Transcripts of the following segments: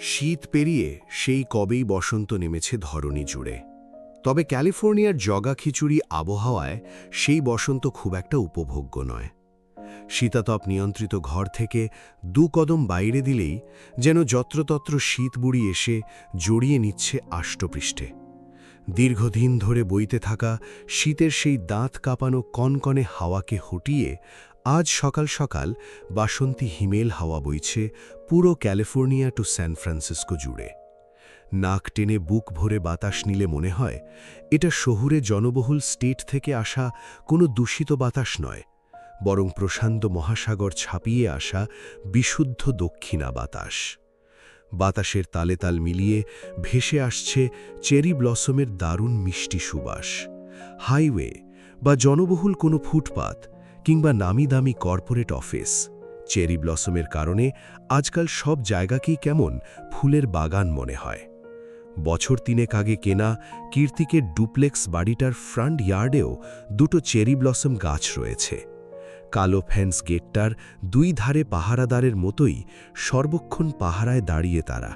শীত পেরিয়ে সেই কবেই বসন্ত নেমেছে ধরণী জুড়ে। তবে ক্যালিফোর্নিয়ার জগা খিচুড়ি আবহাওয়ায় সেই বসন্ত খুব একটা উপভোগ্য নয়। শীতাতপ নিয়ন্ত্রিত ঘর থেকে 2 কদম বাইরে দিলেই যেন যত্রতত্র শীত বুড়ি এসে জড়িয়ে নিচ্ছে আষ্টপৃষ্ঠে। দীর্ঘদিন ধরে বইতে থাকা শীতের সেই দাঁত কাঁপানো কনকনে হাওয়াকে হটিয়ে আজ সকাল সকাল বাসন্তী হিমেল হাওয়া বইছে পুরো ক্যালিফোর্নিয়া টু স্যান ফ্রান্সিসকো জুড়ে। নাক টেনে বুক ভরে বাতাস নিলে মনে হয় এটা শহুরে জনবহুল স্টেট থেকে আসা কোনো দূষিত বাতাস নয়, বরং প্রশান্ত মহাসাগর ছাপিয়ে আসা বিশুদ্ধ দক্ষিণা বাতাস। বাতাসের তালে তাল মিলিয়ে ভেসে আসছে চেরি ব্লসমের দারুণ মিষ্টি সুবাস। হাইওয়ে বা জনবহুল কোনো ফুটপাত কিংবা নামি দামি কর্পোরেট অফিস, চেরি ব্লসমের কারণে আজকাল সব জায়গাকেই কেমন ফুলের বাগান মনে হয়। বছর 3 আগে কেনা কীর্তিকের ডুপ্লেক্স বাড়িটার ফ্রন্ট ইয়ার্ডেও 2টো চেরি ব্লসম গাছ রয়েছে। কালো ফেন্স গেটটার 2 ধারে পাহারাদারের মতোই সর্বক্ষণ পাহারায় দাঁড়িয়ে তারা।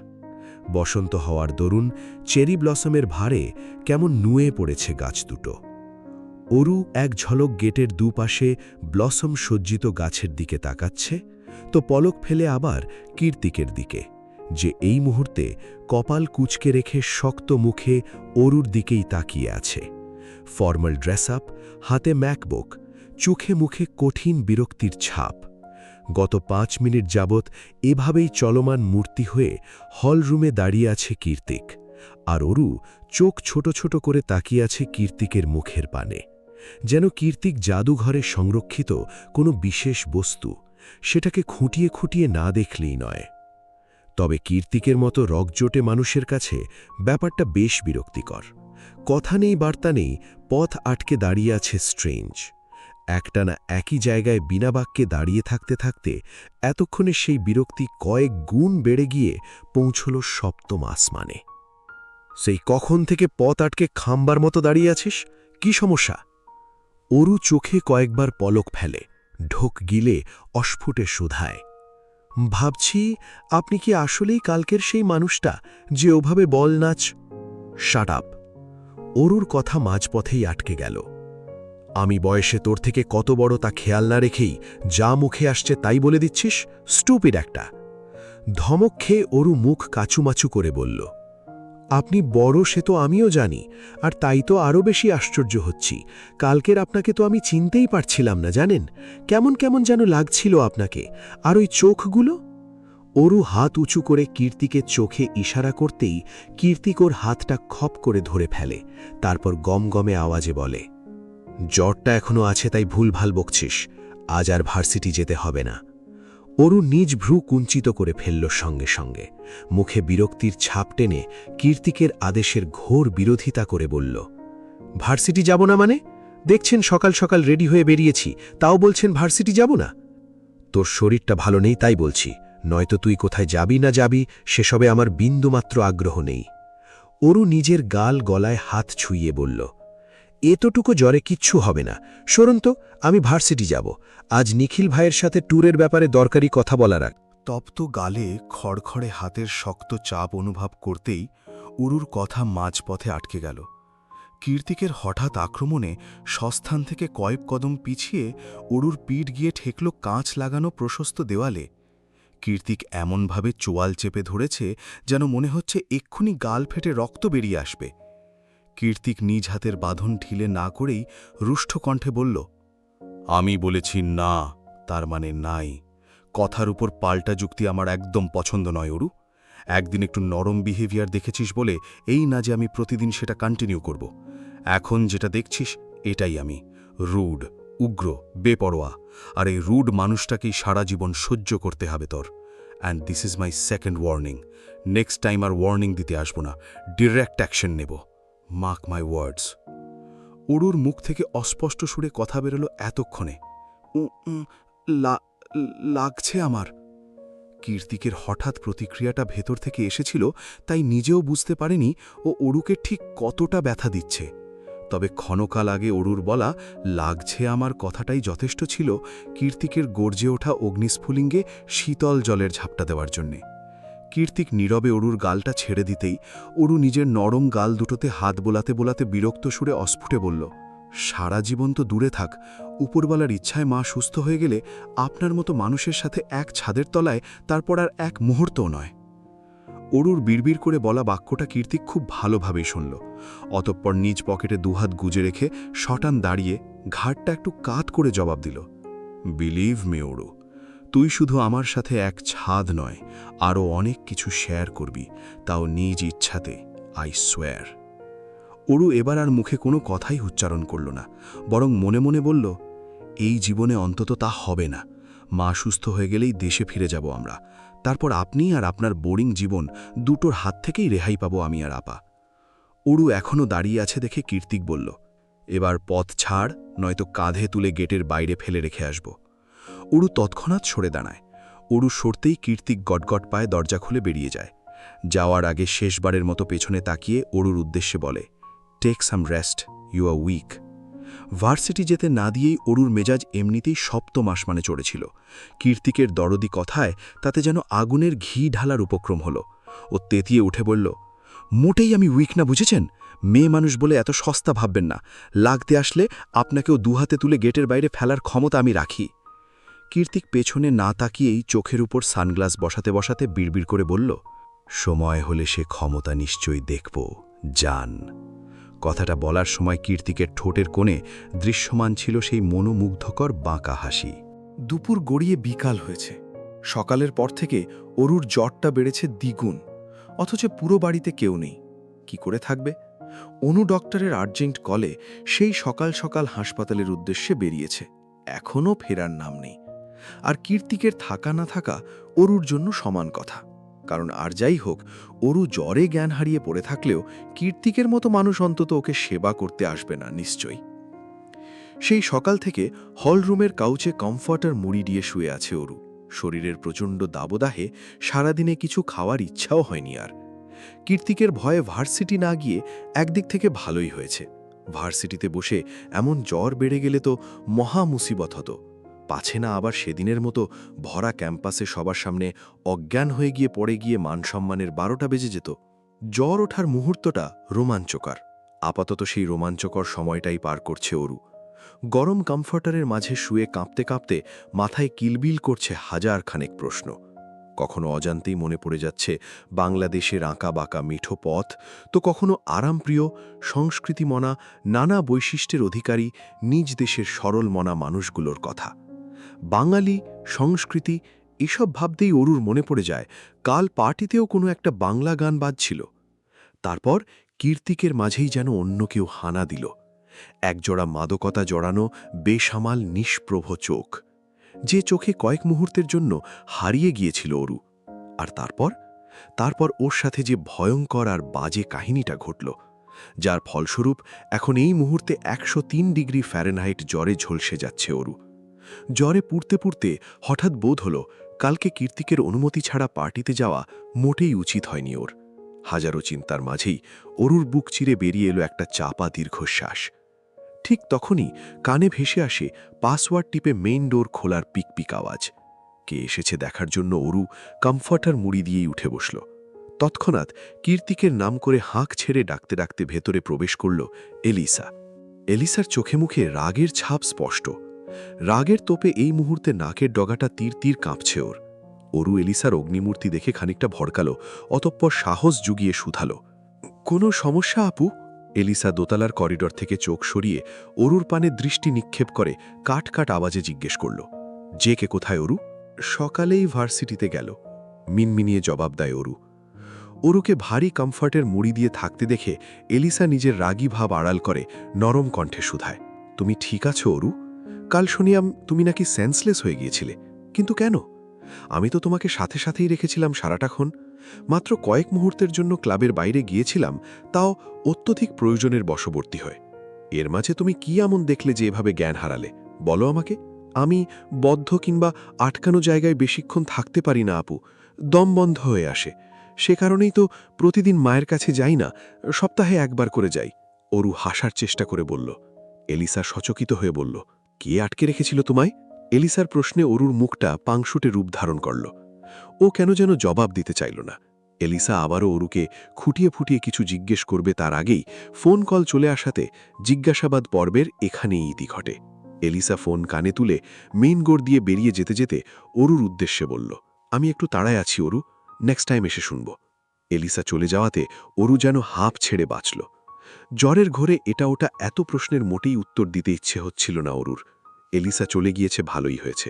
বসন্ত হওয়ার দরুন চেরি ব্লসমের ভারে কেমন নুয়ে পড়েছে গাছ দুটো। অরু এক ঝলক গেটের দুপাশে ব্লসম সজ্জিত গাছের দিকে তাকাচ্ছে, তো পলক ফেলে আবার কীর্তিকের দিকে, যে এই মুহূর্তে কপাল কুঁচকে রেখে শক্ত মুখে অরুর দিকেই তাকিয়ে আছে। ফর্মাল ড্রেস আপ, হাতে ম্যাকবুক, চোখে মুখে কঠিন বিরক্তির ছাপ। গত 5 মিনিট যাবৎ এভাবেই চলমান মূর্তি হয়ে হলরুমে দাঁড়িয়ে আছে কীর্তিক, আর অরু চোখ ছোট ছোট করে তাকিয়ে আছে কীর্তিকের মুখের পানে, যেন কীর্তিক জাদুঘরে সংরক্ষিত কোনো বিশেষ বস্তু, সেটাকে খুঁটিয়ে খুঁটিয়ে না দেখলেই নয়। তবে কীর্তিকের মতো রকজোটে মানুষের কাছে ব্যাপারটা বেশ বিরক্তিকর। কথা নেই বার্তা নেই, পথ আটকে দাঁড়িয়ে আছে স্ট্রেঞ্জ। একটানা একই জায়গায় বিনা বাক্যে দাঁড়িয়ে থাকতে থাকতে এতক্ষণে সেই বিরক্তি কয়েক গুণ বেড়ে গিয়ে পৌঁছল 7ম আসমানে। সেই কখন থেকে পথ আটকে খাম্বার মতো দাঁড়িয়ে আছিস? কি সমস্যা? অরু চোখে কয়েকবার পলক ফেলে, ঢোক গিলে অস্ফুটে শুধায়, ভাবছি আপনি কি আসলেই কালকের সেই মানুষটা যে ওভাবে বল নাচ? Shut up! অরুর কথা মাঝপথেই আটকে গেল। আমি বয়সে তোর থেকে কত বড় তা খেয়াল না রেখেই যা মুখে আসছে তাই বলে দিচ্ছিস? স্টুপিড একটা! ধমক খেয়ে অরু মুখ কাচুমাচু করে বলল, আপনি বড় সে তো আমিও জানি, আর তাই তো আরও বেশি আশ্চর্য হচ্ছি। কালকের আপনাকে তো আমি চিনতেই পারছিলাম না, জানেন? কেমন কেমন যেন লাগছিল আপনাকে। আর ওই চোখগুলো। অরু হাত উঁচু করে কীর্তিকের চোখে ইশারা করতেই কীর্তিক ওর হাতটা খপ করে ধরে ফেলে, তারপর গমগমে আওয়াজে বলে, জ্বরটা এখনো আছে তাই ভুলভাল বকছিস, আজ আর ভার্সিটি যেতে হবে না। অরু নিজ ভ্রু কুঞ্চিত করে ফেলল সঙ্গে সঙ্গে, মুখে বিরক্তির ছাপ টেনে কীর্তিকের আদেশের ঘোর বিরোধিতা করে বলল, ভার্সিটি যাব না মানে? দেখছেন সকাল সকাল রেডি হয়ে বেরিয়েছি, তাও বলছেন ভার্সিটি যাব না? তোর শরীরটা ভালো নেই তাই বলছি, নয়তো তুই কোথায় যাবি না যাবি সেসবে আমার বিন্দুমাত্র আগ্রহ নেই। অরু নিজের গাল গলায় হাত ছুঁয়ে বলল, এতটুকু জ্বরে কিচ্ছু হবে না, সরুন তো, আমি ভার্সিটি যাব। আজ নিখিল ভাইয়ের সাথে ট্যুরের ব্যাপারে দরকারি কথা বলা রাখ। তপ্ত গালে খড়খড়ে হাতের শক্ত চাপ অনুভব করতেই উরুর কথা মাঝপথে আটকে গেল। কীর্তিকের হঠাৎ আক্রমণে সস্থান থেকে কয়েক কদম পিছিয়ে উরুর পিঠ গিয়ে ঠেকল কাঁচ লাগানো প্রশস্ত দেওয়ালে। কীর্তিক এমনভাবে চোয়াল চেপে ধরেছে যেন মনে হচ্ছে এক্ষুনি গাল ফেটে রক্ত বেরিয়ে আসবে। কীর্তিক নিজ হাতের বাঁধন ঢিলে না করেই রুষ্ট কণ্ঠে বলল, আমি বলেছি না, তার মানে নাই। কথার উপর পাল্টা যুক্তি আমার একদম পছন্দ নয় অরু। একদিন একটু নরম বিহেভিয়ার দেখেছিস বলে এই না যে আমি প্রতিদিন সেটা কন্টিনিউ করব। এখন যেটা দেখছিস এটাই আমি, রুড, উগ্র, বেপরোয়া। আর এই রুড মানুষটাকেই সারা জীবন সহ্য করতে হবে তোর। And this is my second warning. Next time আর ওয়ার্নিং দিতে আসবো না, ডিরেক্ট অ্যাকশন নেব। Mark my words. অরুর মুখ থেকে অস্পষ্ট সুরে কথা বেরোলো এতক্ষণে, লাগছে আমার। কীর্তিকের হঠাৎ প্রতিক্রিয়াটা ভেতর থেকে এসেছিল, তাই নিজেও বুঝতে পারেনি ও অরুকে ঠিক কতটা ব্যথা দিচ্ছে। তবে ক্ষণকাল আগে অরুর বলা লাগছে আমার কথাটাই যথেষ্ট ছিল কীর্তিকের গর্জে ওঠা অগ্নিস্ফুলিঙ্গে শীতল জলের ঝাপটা দেওয়ার জন্যে। কীর্তিক নীরবে অরুর গালটা ছেড়ে দিতেই অরু নিজের নরম গাল দুটোতে হাত বোলাতে বোলাতে বিরক্ত সুরে অস্ফুটে বলল, সারা জীবন তো দূরে থাক, উপরওয়ালার ইচ্ছায় মা সুস্থ হয়ে গেলে আপনার মতো মানুষের সাথে এক ছাদের তলায় তারপর আর এক মুহূর্তও নয়। অরুর বিড়বিড় করে বলা বাক্যটা কীর্তিক খুব ভালোভাবেই শুনল। অতঃপর নিজ পকেটে দুহাত গুজে রেখে শটান দাঁড়িয়ে ঘাটটা একটু কাত করে জবাব দিল, বিলিভ মি অরু, তুই শুধু আমার সাথে এক ছাদ নয়, আরও অনেক কিছু শেয়ার করবি, তাও নিজ ইচ্ছাতে, আই সোয়ার। অরু এবার আর মুখে কোনো কথাই উচ্চারণ করল না, বরং মনে মনে বলল, এই জীবনে অন্তত তা হবে না। মা সুস্থ হয়ে গেলেই দেশে ফিরে যাব আমরা, তারপর আপনি আর আপনার বোরিং জীবন দুটোর হাত থেকেই রেহাই পাবো আমি আর আপা। অরু এখনও দাঁড়িয়ে আছে দেখে কীর্তিক বলল, এবার পথ ছাড়, নয়তো কাঁধে তুলে গেটের বাইরে ফেলে রেখে আসব। অরু তৎক্ষণাৎ সরে দাঁড়ায়। অরু সরতেই কীর্তিক গটগট পায়ে দরজা খুলে বেরিয়ে যায়। যাওয়ার আগে শেষবারের মতো পেছনে তাকিয়ে অরুর উদ্দেশ্যে বলে, take some rest, you are weak. Varsity যেতে না দিয়েই অরুর মেজাজ এমনিতেই সপ্তম আসমানে চড়েছিল। কীর্তিকের দরদি কথায় তাতে যেন আগুনের ঘি ঢালার উপক্রম হল। ও তেতিয়ে উঠে বলল, মোটেই আমি উইক না, বুঝেছেন? মেয়ে মানুষ বলে এত সস্তা ভাববেন না। লাগতে আসলে আপনাকেও দুহাতে তুলে গেটের বাইরে ফেলার ক্ষমতা আমি রাখি। কীর্তিক পেছনে না তাকিয়েই চোখের উপর সানগ্লাস বসাতে বসাতে বিড়বিড় করে বলল, সময় হলে সে ক্ষমতা নিশ্চয়ই দেখব, জান। কথাটা বলার সময় কীর্তিকের ঠোঁটের কোণে দৃশ্যমান ছিল সেই মনোমুগ্ধকর বাঁকা হাসি। দুপুর গড়িয়ে বিকাল হয়েছে। সকালের পর থেকে অরুর জ্বরটা বেড়েছে দ্বিগুণ, অথচ পুরো বাড়িতে কেউ নেই। কি করে থাকবে? অনু ডক্টরের আর্জেন্ট কলে সেই সকাল সকাল হাসপাতালের উদ্দেশ্যে বেরিয়েছে, এখনও ফেরার নাম নেই। আর কীর্তিকের থাকা না থাকা অরুর জন্য সমান কথা, কারণ আর যাই হোক, অরু জ্বরে জ্ঞান হারিয়ে পড়ে থাকলেও কীর্তিকের মতো মানুষ অন্তত ওকে সেবা করতে আসবে না নিশ্চয়ই। সেই সকাল থেকে হলরুমের কাউচে কমফর্টার মুড়ি দিয়ে শুয়ে আছে অরু। শরীরের প্রচণ্ড দাবদাহে সারাদিনে কিছু খাওয়ার ইচ্ছাও হয়নি আর। কীর্তিকের ভয়ে ভার্সিটি না গিয়ে একদিক থেকে ভালোই হয়েছে। ভার্সিটিতে বসে এমন জ্বর বেড়ে গেলে তো মহা মুসিবত হতো। পাছে না আবার সেদিনের মতো ভরা ক্যাম্পাসে সবার সামনে অজ্ঞান হয়ে গিয়ে পড়ে গিয়ে মানসম্মানের 12টা বেজে যেত। জ্বর ওঠার মুহূর্তটা রোমাঞ্চকর। আপাতত সেই রোমাঞ্চকর সময়টাই পার করছে অরু। গরম কমফর্টারের মাঝে শুয়ে কাঁপতে কাঁপতে মাথায় কিলবিল করছে হাজার খানেক প্রশ্ন। কখনো অজান্তেই মনে পড়ে যাচ্ছে বাংলাদেশের আঁকা বাঁকা মিঠো পথ, তো কখনো আরামপ্রিয় সংস্কৃতিমনা নানা বৈশিষ্ট্যের অধিকারী নিজ দেশের সরল মনা মানুষগুলোর কথা। বাঙালি সংস্কৃতি এসব ভাবতেই অরুর মনে পড়ে যায় কাল পার্টিতেও কোনো একটা বাংলা গান বাজছিল। তারপর কীর্তিকের মাঝেই যেন অন্য কেউ হানা দিল, একজোড়া মাদকতা জড়ানো বেসামাল নিষ্প্রভ চোখ, যে চোখে কয়েক মুহূর্তের জন্য হারিয়ে গিয়েছিল অরু। আর তারপর ওর সাথে যে ভয়ঙ্কর আর বাজে কাহিনীটা ঘটল, যার ফলস্বরূপ এখন এই মুহূর্তে 103 ডিগ্রি ফ্যারেনহাইট জ্বরে ঝলসে যাচ্ছে অরু। জ্বরে পুড়তে পুড়তে হঠাৎ বোধ হল কালকে কীর্তিকের অনুমতি ছাড়া পার্টিতে যাওয়া মোটেই উচিত হয়নি ওর। হাজারো চিন্তার মাঝেই অরুর বুক চিরে বেরিয়ে এলো একটা চাপা দীর্ঘশ্বাস। ঠিক তখনই কানে ভেসে আসে পাসওয়ার্ড টিপে মেইন ডোর খোলার পিকপিক আওয়াজ। কে এসেছে দেখার জন্য অরু কমফর্টার মুড়ি দিয়েই উঠে বসল। তৎক্ষণাৎ কীর্তিকের নাম করে হাঁক ছেড়ে ডাকতে ডাকতে ভেতরে প্রবেশ করল এলিসা। এলিসার চোখে মুখে রাগের ছাপ স্পষ্ট। রাগের তোপে এই মুহূর্তে নাকের ডগাটা তীর তীর কাঁপছে ওর। অরু এলিসার অগ্নিমূর্তি দেখে খানিকটা ভড়কালো, অতঃপর সাহস জুগিয়ে শুধালো, কোনো সমস্যা আপু? এলিসা দোতলার করিডর থেকে চোখ সরিয়ে অরুর পানে দৃষ্টি নিক্ষেপ করে কাট কাট আওয়াজে জিজ্ঞেস করল, যে কে কোথায় অরু? সকালেই ভার্সিটিতে গেল, মিনমিনিয়ে জবাব দেয় অরু। অরুকে ভারী কমফর্টের মুড়ি দিয়ে থাকতে দেখে এলিসা নিজের রাগী ভাব আড়াল করে নরম কণ্ঠে শুধায়, তুমি ঠিক আছো অরু? কাল শুনিয়াম তুমি নাকি সেন্সলেস হয়ে গিয়েছিলে, কিন্তু কেন? আমি তো তোমাকে সাথে সাথেই রেখেছিলাম সারাটাক্ষণ। মাত্র কয়েক মুহূর্তের জন্য ক্লাবের বাইরে গিয়েছিলাম, তাও অত্যধিক প্রয়োজনের বশবর্তী হয়ে। এর মাঝে তুমি কি এমন দেখলে যে এভাবে জ্ঞান হারালে? বলো আমাকে। আমি বদ্ধ কিংবা আটকানো জায়গায় বেশিক্ষণ থাকতে পারি না আপু, দম বন্ধ হয়ে আসে। সে কারণেই তো প্রতিদিন মায়ের কাছে যাই না, সপ্তাহে একবার করে যাই। অরু হাসার চেষ্টা করে বলল। এলিসা সচকিত হয়ে বলল, কে আটকে রেখেছিল তোমায়? এলিসার প্রশ্নে অরুর মুখটা পাংশুটে রূপ ধারণ করল। ও কেন যেন জবাব দিতে চাইল না, এলিসা আবারও অরুকে খুঁটিয়ে ফুটিয়ে কিছু জিজ্ঞেস করবে তার আগেই ফোন কল চলে আসাতে জিজ্ঞাসাবাদ পর্বের এখানেই ইতি ঘটে। এলিসা ফোন কানে তুলে মেইন গেট দিয়ে বেরিয়ে যেতে যেতে অরুর উদ্দেশ্যে বলল, আমি একটু তাড়ায় আছি অরু, নেক্সট টাইম এসে শুনব। এলিসা চলে যাওয়াতে অরু যেন হাঁপ ছেড়ে বাঁচল। জ্বরের ঘোরে এটা ওটা এত প্রশ্নের মোটেই উত্তর দিতে ইচ্ছে হচ্ছিল না অরুর। এলিসা চলে গিয়েছে, ভালোই হয়েছে।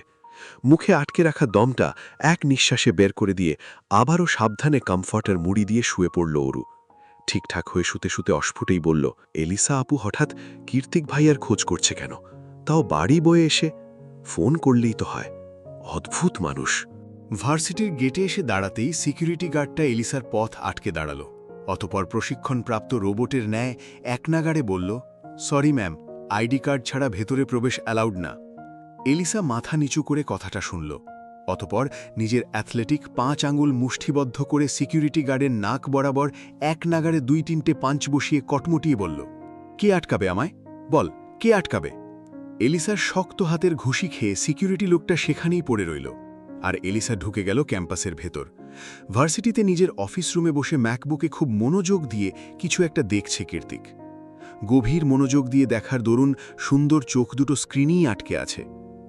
মুখে আটকে রাখা দমটা এক নিঃশ্বাসে বের করে দিয়ে আবারও সাবধানে কমফর্টের মুড়ি দিয়ে শুয়ে পড়ল অরু। ঠিকঠাক হয়ে শুতে শুতে অস্ফুটেই বলল, এলিসা আপু হঠাৎ কীর্তিক ভাইয়ার খোঁজ করছে কেন, তাও বাড়ি বয়ে এসে? ফোন করলেই তো হয়। অদ্ভুত মানুষ। ভার্সিটির গেটে এসে দাঁড়াতেই সিকিউরিটি গার্ডটা এলিসার পথ আটকে দাঁড়াল। অতপর প্রশিক্ষণপ্রাপ্ত রোবটের ন্যায় একনাগাড়ে বলল, সরি ম্যাম, আইডি কার্ড ছাড়া ভেতরে প্রবেশ অ্যালাউড না। এলিসা মাথা নিচু করে কথাটা শুনল। অতপর নিজের অ্যাথলেটিক 5 আঙুল মুষ্টিবদ্ধ করে সিকিউরিটি গার্ডের নাক বরাবর একনাগাড়ে 2-3টে পাঞ্চ বসিয়ে কটমটিয়ে বলল, কে আটকাবে আমায়? বল, কে আটকাবে? এলিসার শক্ত হাতের ঘুষি খেয়ে সিকিউরিটি লোকটা সেখানেই পড়ে রইল। আর এলিসা ঢুকে গেল ক্যাম্পাসের ভেতর। ভার্সিটিতে নিজের অফিস রুমে বসে ম্যাকবুকে খুব মনোযোগ দিয়ে কিছু একটা দেখছে কীর্তিক। গভীর মনোযোগ দিয়ে দেখার দরুন সুন্দর চোখ দুটো স্ক্রিনেই আটকে আছে।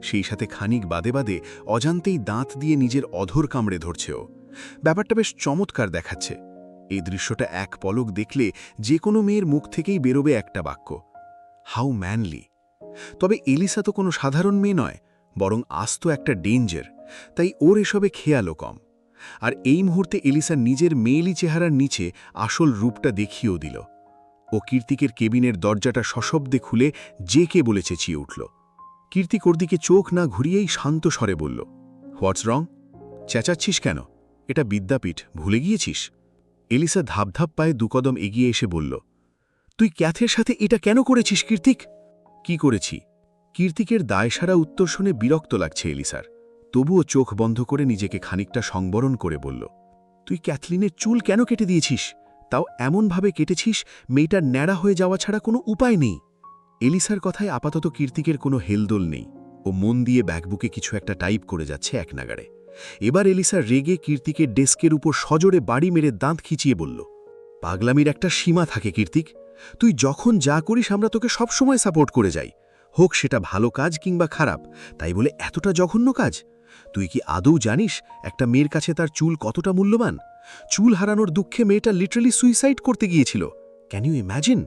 সেই সাথে খানিক বাদে বাদে অজান্তেই দাঁত দিয়ে নিজের অধর কামড়ে ধরছেও। ব্যাপারটা বেশ চমৎকার দেখাচ্ছে। এই দৃশ্যটা এক পলক দেখলে যে কোনো মেয়ের মুখ থেকেই বেরোবে একটা বাক্য, হাউ ম্যানলি। তবে এলিসা তো কোনো সাধারণ মেয়ে নয়, বরং আস্ত একটা ডেঞ্জার, তাই ওর এসবে খেয়ালও কম। আর এই মুহূর্তে এলিসা নিজের মেয়েলি চেহারার নিচে আসল রূপটা দেখিয়েও দিল। ও কীর্তিকের কেবিনের দরজাটা সশব্দে খুলে যে কে বলে চেঁচিয়ে উঠল। কীর্তিক ওর দিকে চোখ না ঘুরিয়েই শান্ত স্বরে বলল, হোয়াটস রং? চেঁচাচ্ছিস কেন? এটা বিদ্যাপীঠ, ভুলে গিয়েছিস? এলিসা ধাপধাপ পায়ে 2 কদম এগিয়ে এসে বলল, তুই ক্যাথের সাথে এটা কেন করেছিস কীর্তিক? কি করেছি? কীর্তিকের দায়সারা উত্তর শুনে বিরক্ত লাগছে এলিসার। তবুও চোখ বন্ধ করে নিজেকে খানিকটা সংবরণ করে বলল, তুই ক্যাথলিনের চুল কেন কেটে দিয়েছিস? তাও এমনভাবে কেটেছিস মেয়েটার ন্যাড়া হয়ে যাওয়া ছাড়া কোনো উপায় নেই। এলিসার কথায় আপাতত কীর্তিকের কোনো হেলদোল নেই। ও মন দিয়ে ব্যাকবুকে কিছু একটা টাইপ করে যাচ্ছে এক নাগাড়ে। এবার এলিসা রেগে কীর্তিকের ডেস্কের উপর সজোরে বাড়ি মেরে দাঁত খিচিয়ে বলল, পাগলামির একটা সীমা থাকে কীর্তিক। তুই যখন যা করিস আমরা তোকে সবসময় সাপোর্ট করে যাই, হোক সেটা ভালো কাজ কিংবা খারাপ। তাই বলে এতটা জঘন্য কাজ? তুই কি আদৌ জানিস একটা মেয়ের কাছে তার চুল কতটা মূল্যবান? চুল হারানোর দুঃখে মেয়েটা লিটারালি সুইসাইড করতে গিয়েছিল। Can you imagine?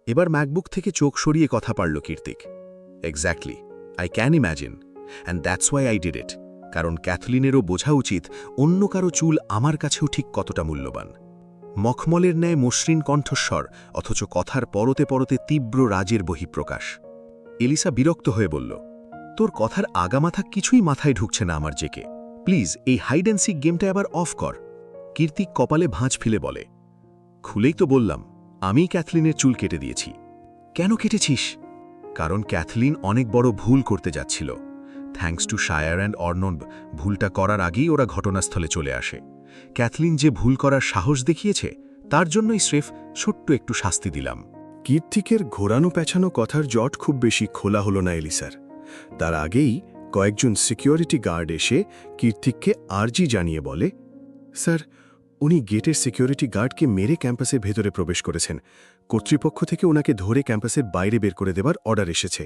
এবার ম্যাকবুক থেকে চোখ সরিয়ে কথা পারল Kirtik. Exactly, I can imagine, and that's why I did it. কারণ ক্যাথলিনেরও বোঝা উচিত অন্য কারো চুল আমার কাছেও ঠিক কতটা মূল্যবান। মখমলের ন্যায় মসৃণ কণ্ঠস্বর, অথচ কথার পরতে পরতে তীব্র রাজের বহিঃপ্রকাশ। এলিসা বিরক্ত হয়ে বলল, তোর কথার আগামাথা কিছুই মাথায় ঢুকছে না আমার জেকে। প্লিজ এই হাইড অ্যান্ড সিক গেমটা এবার অফ কর। কীর্তিক কপালে ভাঁজ ফেলে বলে, খুলেই তো বললাম, আমি ক্যাথলিনের চুল কেটে দিয়েছি। কেন কেটেছিস? কারণ ক্যাথলিন অনেক বড় ভুল করতে যাচ্ছিল। Thanks to share and Arnab, ভুলটা করার আগেই ওরা ঘটনাস্থলে চলে আসে। ক্যাথলিন যে ভুল করার সাহস দেখিয়েছে তার জন্যই স্রেফ ছোট্ট একটু শাস্তি দিলাম। কীর্তিকের ঘোরানো পেছানো কথার জট খুব বেশি খোলা হলো না এলিসার। তার আগেই কয়েকজন সিকিউরিটি গার্ড এসে কীর্তিককে আর্জি জানিয়ে বলে, স্যার, উনি গেটের সিকিউরিটি গার্ডকে মেরে ক্যাম্পাসের ভেতরে প্রবেশ করেছেন। কর্তৃপক্ষ থেকে ওনাকে ধরে ক্যাম্পাসের বাইরে বের করে দেবার অর্ডার এসেছে।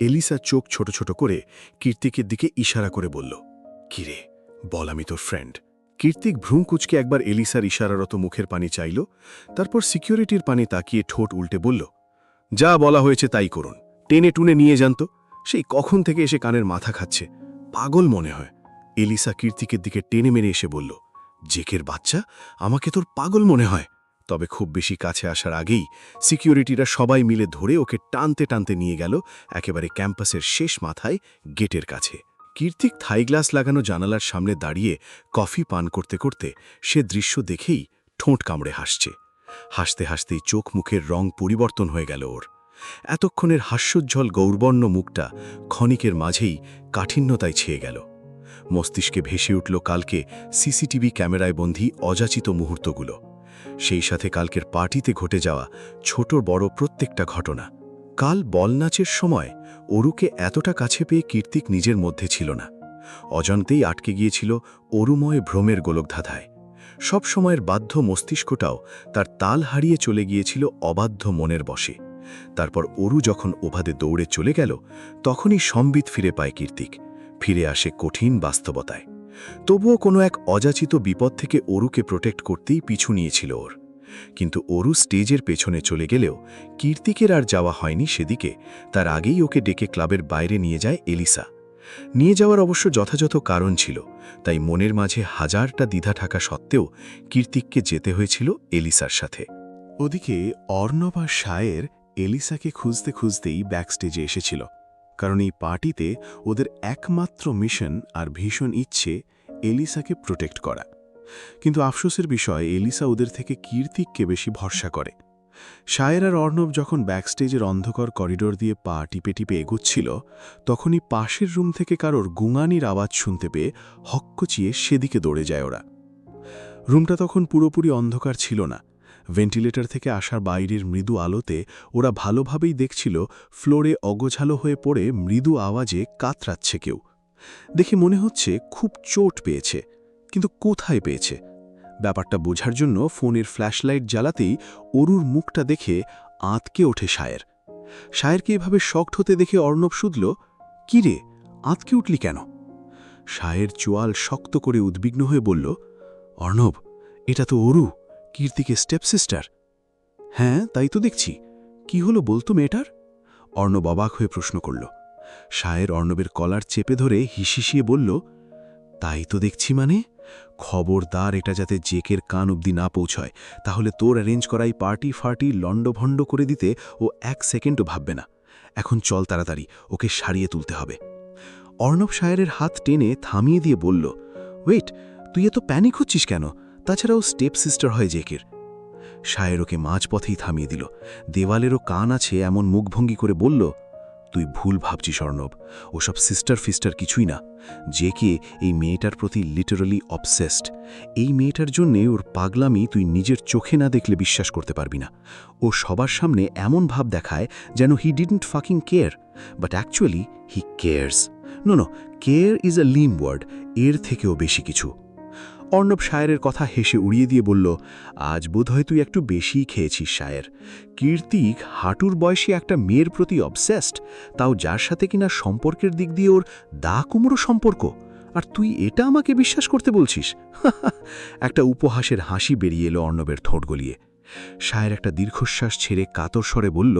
এলিসা চোখ ছোট ছোট করে কীর্তিকের দিকে ইশারা করে বলল, কিরে বল, আমি তোর ফ্রেন্ড। কীর্তিক ভ্রূ কুচকে একবার এলিসার ইশারারত মুখের পানি চাইল, তারপর সিকিউরিটির পানি তাকিয়ে ঠোঁট উল্টে বলল, যা বলা হয়েছে তাই করুন, টেনে টুনে নিয়ে যান তো। সেই কখন থেকে এসে কানের মাথা খাচ্ছে, পাগল মনে হয়। এলিসা কীর্তিকের দিকে টেনে মেরে এসে বলল, জেকের বাচ্চা, আমাকে তোর পাগল মনে হয়। তবে খুব বেশি কাছে আসার আগেই সিকিউরিটিরা সবাই মিলে ধরে ওকে টানতে টানতে নিয়ে গেল একেবারে ক্যাম্পাসের শেষ মাথায় গেটের কাছে। কীর্তিক থাই গ্লাস লাগানো জানালার সামনে দাঁড়িয়ে কফি পান করতে করতে সে দৃশ্য দেখেই ঠোঁট কামড়ে হাসছে। হাসতে হাসতেই চোখ মুখের রং পরিবর্তন হয়ে গেল ওর। এতক্ষণের হাস্যোজ্জ্বল গৌরবর্ণ মুখটা ক্ষণিকের মাঝেই কাঠিন্যতায় ছেয়ে গেল। মস্তিষ্কে ভেসে উঠল কালকে সিসিটিভি ক্যামেরায় বন্দী অযাচিত মুহূর্তগুলো, সেই সাথে কালকের পার্টিতে ঘটে যাওয়া ছোট বড় প্রত্যেকটা ঘটনা। কাল বল নাচের সময় অরুকে এতটা কাছে পেয়ে কীর্তিক নিজের মধ্যে ছিল না। অজান্তেই আটকে গিয়েছিল অরুময় ভ্রমের গোলকধাঁধায়। সব সময়ের বাধ্য মস্তিষ্কটাও তার তাল হারিয়ে চলে গিয়েছিল অবাধ্য মনের বশে। তারপর অরু যখন ওভাদে দৌড়ে চলে গেল, তখনই সম্বিত ফিরে পায় কীর্তিক, ফিরে আসে কঠিন বাস্তবতায়। তবুও কোনো এক অযাচিত বিপদ থেকে অরুকে প্রোটেক্ট করতেই পিছু নিয়েছিল ওর। কিন্তু অরু স্টেজের পেছনে চলে গেলেও কীর্তিকের আর যাওয়া হয়নি সেদিকে। তার আগেই ওকে ডেকে ক্লাবের বাইরে নিয়ে যায় এলিসা। নিয়ে যাওয়ার অবশ্য যথাযথ কারণ ছিল, তাই মনের মাঝে হাজারটা দ্বিধা থাকা সত্ত্বেও কীর্তিককে যেতে হয়েছিল এলিসার সাথে। ওদিকে অর্ণব আর শায়ের এলিসাকে খুঁজতে খুঁজতেই ব্যাকস্টেজে এসেছিল, কারণ এই পার্টিতে ওদের একমাত্র মিশন আর ভীষণ ইচ্ছে এলিসাকে প্রোটেক্ট করা। কিন্তু আফসোসের বিষয়, এলিসা ওদের থেকে কীর্তিককে বেশি ভরসা করে। শায়ের আর অর্ণব যখন ব্যাকস্টেজের অন্ধকার করিডোর দিয়ে পা টিপে টিপে এগুচ্ছিল, তখনই পাশের রুম থেকে কারোর গুঙানির আওয়াজ শুনতে পেয়ে হক্কচিয়ে সেদিকে দৌড়ে যায় ওরা। রুমটা তখন পুরোপুরি অন্ধকার ছিল না। ভেন্টিলেটর থেকে আসার বাইরের মৃদু আলোতে ওরা ভালোভাবেই দেখছিল ফ্লোরে অগোছালো হয়ে পড়ে মৃদু আওয়াজে কাতরাচ্ছে কেউ। দেখে মনে হচ্ছে খুব চোট পেয়েছে, কিন্তু কোথায় পেয়েছে ব্যাপারটা বোঝার জন্য ফোনের ফ্ল্যাশলাইট জ্বালাতেই অরুর মুখটা দেখে আঁতকে ওঠে শায়ের। শায়েরকে এভাবে শকড হতে দেখে অর্ণব শুধল, "কি রে, আঁতকে উঠলি কেন?" শায়ের চোয়াল শক্ত করে উদ্বিগ্ন হয়ে বলল, "অর্ণব, এটা তো অরু, কীর্তিকের স্টেপসিস্টার।" "হ্যাঁ, তাই তো দেখছি। কি হলো বলতো মেয়েটার?" অর্ণব অবাক হয়ে প্রশ্ন করল। শায়ের অর্ণবের কলার চেপে ধরে হিসিয়ে বলল, "তাই তো দেখছি মানে? খবরদার এটা যাতে জেকের কান অবধি না পৌঁছয়, তাহলে তোর অ্যারেঞ্জ করাই পার্টি লণ্ডভণ্ড করে দিতে ও 1 সেকেন্ডও ভাববে না। এখন চল তাড়াতাড়ি, ওকে সারিয়ে তুলতে হবে।" অর্ণব শায়েরের হাত টেনে থামিয়ে দিয়ে বলল, "ওয়েট, তুই এত প্যানিক হচ্ছিস কেন? তাছাড়াও স্টেপ সিস্টার হয় জেকের।" শায়ের ওকে মাঝপথেই থামিয়ে দিল। দেওয়ালেরও কান আছে এমন মুখভঙ্গি করে বলল, "তুই ভুল ভাবছিস অর্ণব, ওসব সিস্টার ফিস্টার কিছুই না। জেকে এই মেয়েটার প্রতি লিটারালি অবসেসড। এই মেয়েটার জন্যে ওর পাগলামি তুই নিজের চোখে না দেখলে বিশ্বাস করতে পারবি না। ও সবার সামনে এমন ভাব দেখায় যেন he didn't fucking care, but actually he cares. No, care is a lame word, এর থেকেও বেশি কিছু।" অর্ণব শায়েরের কথা হেসে উড়িয়ে দিয়ে বলল, "আজ বোধহয় তুই একটু বেশিই খেয়েছিস শায়ের। কীর্তিক হাঁটুর বয়সী একটা মেয়ের প্রতি অবসেসড, তাও যার সাথে কিনা সম্পর্কের দিক দিয়ে ওর দা কুমড়ো সম্পর্ক, আর তুই এটা আমাকে বিশ্বাস করতে বলছিস?" একটা উপহাসের হাসি বেরিয়ে এলো অর্ণবের ঠোঁট গলিয়ে। শায়ের একটা দীর্ঘশ্বাস ছেড়ে কাতর স্বরে বলল,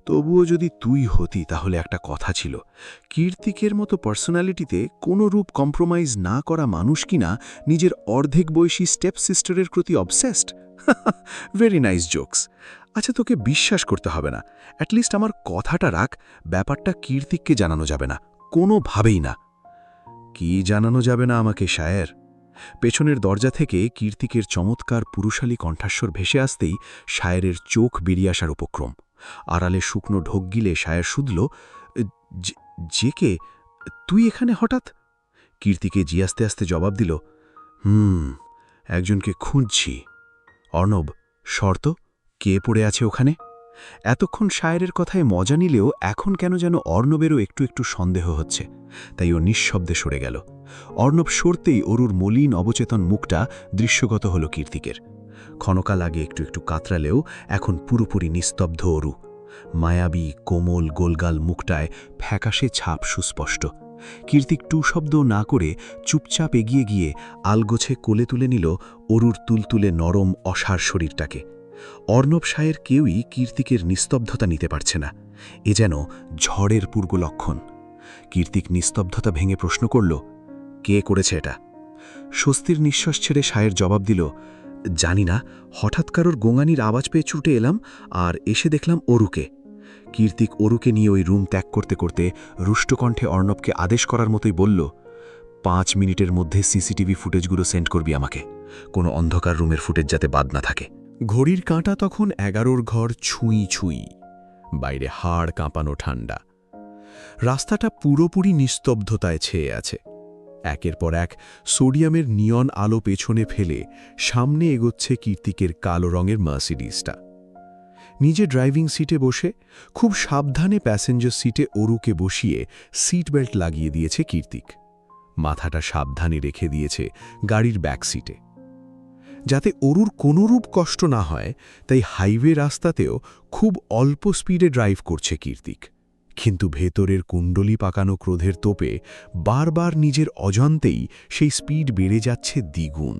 "তবুও যদি তুই হতি তাহলে একটা কথা ছিল, কীর্তিকের মতো পার্সোনালিটিতে কোনো রূপ কম্প্রোমাইজ না করা মানুষ কিনা নিজের অর্ধেক বয়সী স্টেপ সিস্টারের প্রতি অবসেসড? Very nice jokes. আচ্ছা, তোকে বিশ্বাস করতে হবে না, অ্যাটলিস্ট আমার কথাটা রাখ, ব্যাপারটা কীর্তিককে জানানো যাবে না, কোনোভাবেই না।" "কি জানানো যাবে না আমাকে শায়ের?" পেছনের দরজা থেকে কীর্তিকের চমৎকার পুরুষালী কণ্ঠাস্বর ভেসে আসতেই শায়েরের চোখ বেরিয়ে আসার উপক্রম। আড়ালে শুকনো ঢোক গিলে শায়ের শুধল, "জেকে, তুই এখানে হঠাৎ?" কীর্তিকে জিয়াস্তে আস্তে জবাব দিল, একজনকে খুঁজছি।" "অর্ণব, শর্ত, কে পড়ে আছে ওখানে?" এতক্ষণ শায়েরের কথায় মজা নিলেও এখন কেন যেন অর্ণবেরও একটু একটু সন্দেহ হচ্ছে, তাই ও নিঃশব্দে সরে গেল। অর্ণব সরতেই অরুর মলিন অবচেতন মুখটা দৃশ্যগত হল কীর্তিকের। ক্ষণকাল আগে একটু একটু কাতরালেও এখন পুরোপুরি নিস্তব্ধ অরু। মায়াবী কোমল গোলগাল মুখটায় ফ্যাকাশে ছাপ সুস্পষ্ট। কীর্তিক টু শব্দ না করে চুপচাপ এগিয়ে গিয়ে আলগোছে কোলে তুলে নিল অরুর তুলতুলে নরম অসার শরীরটাকে। অর্ণব শায়ের কেউই কীর্তিকের নিস্তব্ধতা নিতে পারছে না, এ যেন ঝড়ের পূর্বলক্ষণ। কীর্তিক নিস্তব্ধতা ভেঙে প্রশ্ন করল, "কে করেছে এটা?" স্বস্তির নিঃশ্বাস ছেড়ে শায়ের জবাব দিল, "জানি না, হঠাৎ কারোর গোঙানির আওয়াজ পেয়ে ছুটে এলাম, আর এসে দেখলাম অরুকে।" কীর্তিক অরুকে নিয়ে ওই রুম ত্যাগ করতে করতে রুষ্টকণ্ঠে অর্ণবকে আদেশ করার মতোই বলল, 5 মিনিটের মধ্যে সিসিটিভি ফুটেজগুলো সেন্ড করবি আমাকে, কোনো অন্ধকার রুমের ফুটেজ যাতে বাদ না থাকে। ঘড়ির কাঁটা তখন 11 ঘর ছুঁই ছুঁই। বাইরে হাড় কাঁপানো ঠান্ডা। রাস্তাটা পুরোপুরি নিস্তব্ধতায় ছেয়ে আছে। একের পর এক সোডিয়ামের নিয়ন আলো পেছনে ফেলে সামনে এগোচ্ছে কীর্তিকের কালো রঙের মার্সিডিজটা। নিজে ড্রাইভিং সিটে বসে খুব সাবধানে প্যাসেঞ্জার সিটে অরুকে বসিয়ে সিট বেল্ট লাগিয়ে দিয়েছে কীর্তিক। মাথাটা সাবধানে রেখে দিয়েছে গাড়ির ব্যাক সিটে। যাতে অরুর কোনোরূপ কষ্ট না হয় তাই হাইওয়ে রাস্তাতেও খুব অল্প স্পিডে ড্রাইভ করছে কীর্তিক। কিন্তু ভেতরের কুণ্ডলি পাকানো ক্রোধের তোপে বারবার নিজের অজান্তেই সেই স্পিড বেড়ে যাচ্ছে দ্বিগুণ।